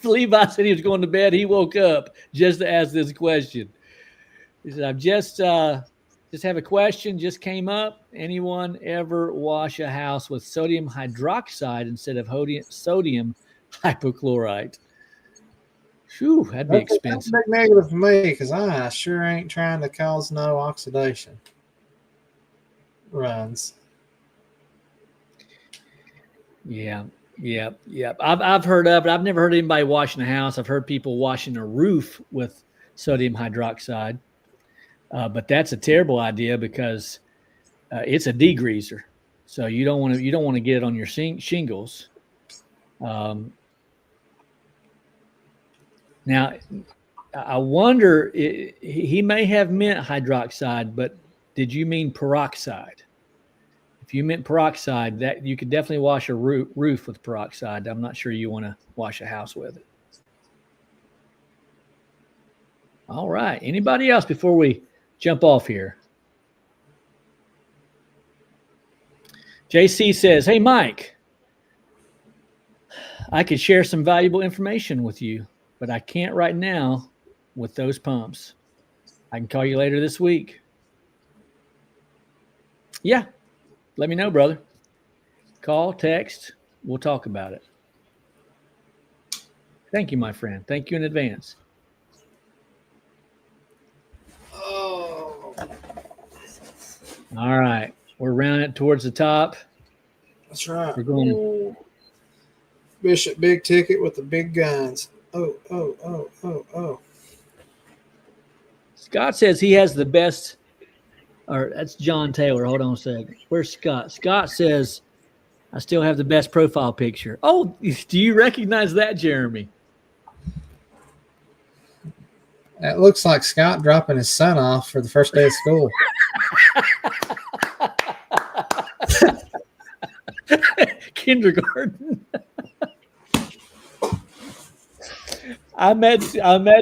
Levi said he was going to bed. He woke up just to ask this question. He said, I've just Just have a question, just came up. Anyone ever wash a house with sodium hydroxide instead of sodium hypochlorite? Phew, that'd be expensive. That's a big negative for me because I sure ain't trying to cause no oxidation runs. Yeah. I've heard of it. I've never heard anybody washing a house. I've heard people washing a roof with sodium hydroxide. But that's a terrible idea because it's a degreaser, so you don't want to get it on your shingles. Now, I wonder, he may have meant hydroxide, but did you mean peroxide? If you meant peroxide, that you could definitely wash a roof with peroxide. I'm not sure you want to wash a house with it. All right. Anybody else before we jump off here? JC says, hey, Mike, I could share some valuable information with you, but I can't right now with those pumps. I can call you later this week. Yeah. Let me know, brother. Call, text. We'll talk about it. Thank you, my friend. Thank you in advance. Oh, all right. We're rounding it towards the top. that's right. We're going Bishop Big Ticket with the big guns. Oh. Scott says he has the best, or that's John Taylor. Hold on a second. Where's Scott? Scott says, I still have the best profile picture. Oh, do you recognize that, Jeremy? That looks like Scott dropping his son off for the first day of school. Kindergarten. I met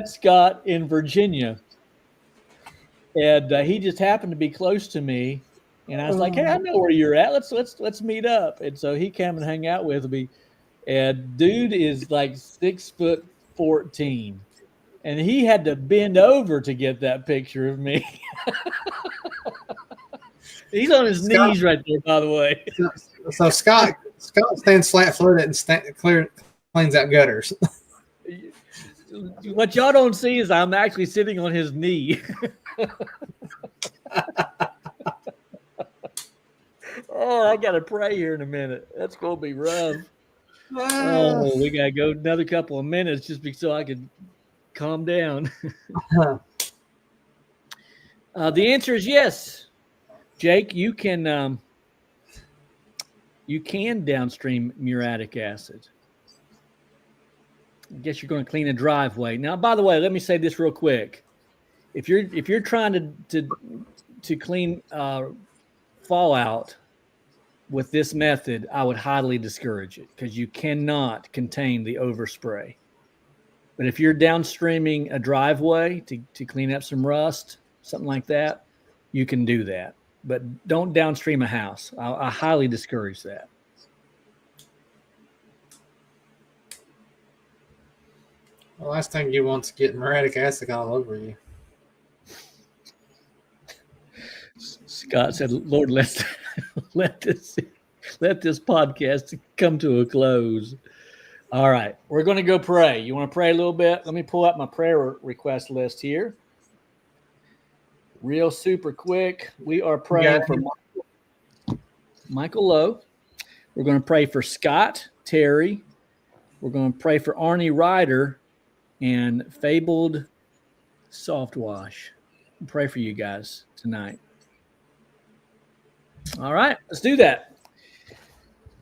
Scott in Virginia, and he just happened to be close to me, and I was like, "Hey, I know where you're at. Let's meet up." And so he came and hung out with me. And dude is like 6'14", and he had to bend over to get that picture of me. He's on his knees right there, by the way. So Scott stands flat-footed and cleans out gutters. What y'all don't see is I'm actually sitting on his knee. Oh, I got to pray here in a minute. That's going to be rough. Oh, we got to go another couple of minutes just so I can calm down. The answer is yes. Jake, you can downstream muriatic acid. I guess you're going to clean a driveway. Now, by the way, let me say this real quick. If you're trying to clean fallout with this method, I would highly discourage it because you cannot contain the overspray. But if you're downstreaming a driveway to clean up some rust, something like that, you can do that. But don't downstream a house. I highly discourage that. The last thing you want to get muriatic acid all over you. Scott said, Lord, let this podcast come to a close. All right. We're going to go pray. You want to pray a little bit? Let me pull up my prayer request list here. Real super quick. We are praying for Michael Lowe. We're going to pray for Scott Terry. We're going to pray for Arnie Ryder and Fabled Soft Wash. I'll pray for you guys tonight. All right, let's do that.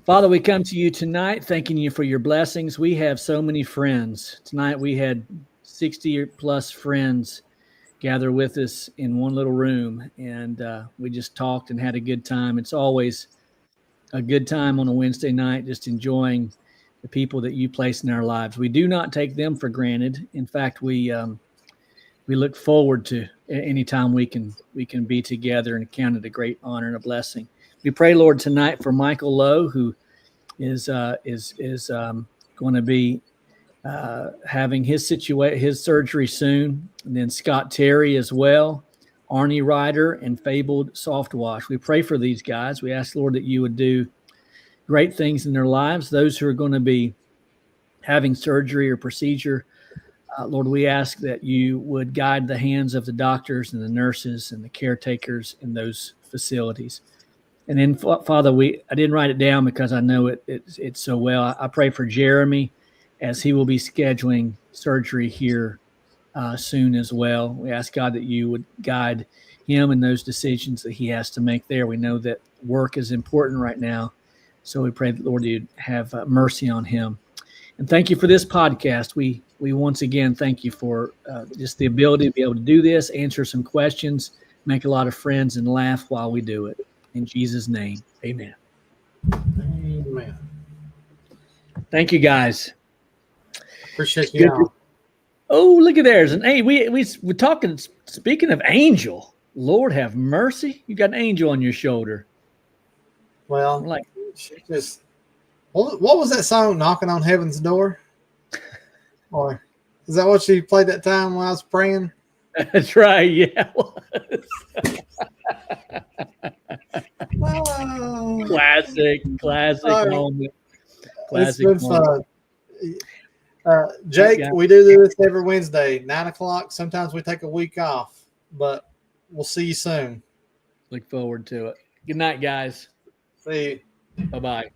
Father, we come to you tonight thanking you for your blessings. We have so many friends. Tonight we had 60 plus friends gather with us in one little room, and we just talked and had a good time. It's always a good time on a Wednesday night, just enjoying the people that you place in our lives. We do not take them for granted. In fact, we look forward to any time we can be together and count it a great honor and a blessing. We pray, Lord, tonight for Michael Lowe, who is going to be having his surgery soon, and then Scott Terry as well. Arnie Ryder, and Fabled Soft Wash. We pray for these guys. We ask, Lord, that you would do great things in their lives. Those who are going to be having surgery or procedure, Lord, we ask that you would guide the hands of the doctors and the nurses and the caretakers in those facilities. And then, Father, I didn't write it down because I know it's so well. I pray for Jeremy as he will be scheduling surgery here soon as well. We ask, God, that you would guide him in those decisions that he has to make there. We know that work is important right now. So we pray that, Lord, you'd have mercy on him. And thank you for this podcast. We once again thank you for just the ability to be able to do this, answer some questions, make a lot of friends, and laugh while we do it. In Jesus' name, amen. Amen. Thank you, guys. Appreciate you. All. Oh, look at theirs. And hey, we're talking, speaking of angel, Lord have mercy. You got an angel on your shoulder. Well, like, she just, what was that song, Knocking on Heaven's Door? Or is that what she played that time when I was praying? That's right. Yeah. Oh. Classic moment. Classic it's been moment. fun. Jake, we do this every Wednesday, 9:00. Sometimes we take a week off, but we'll see you soon. Look forward to it. Good night, guys. See you. Bye-bye.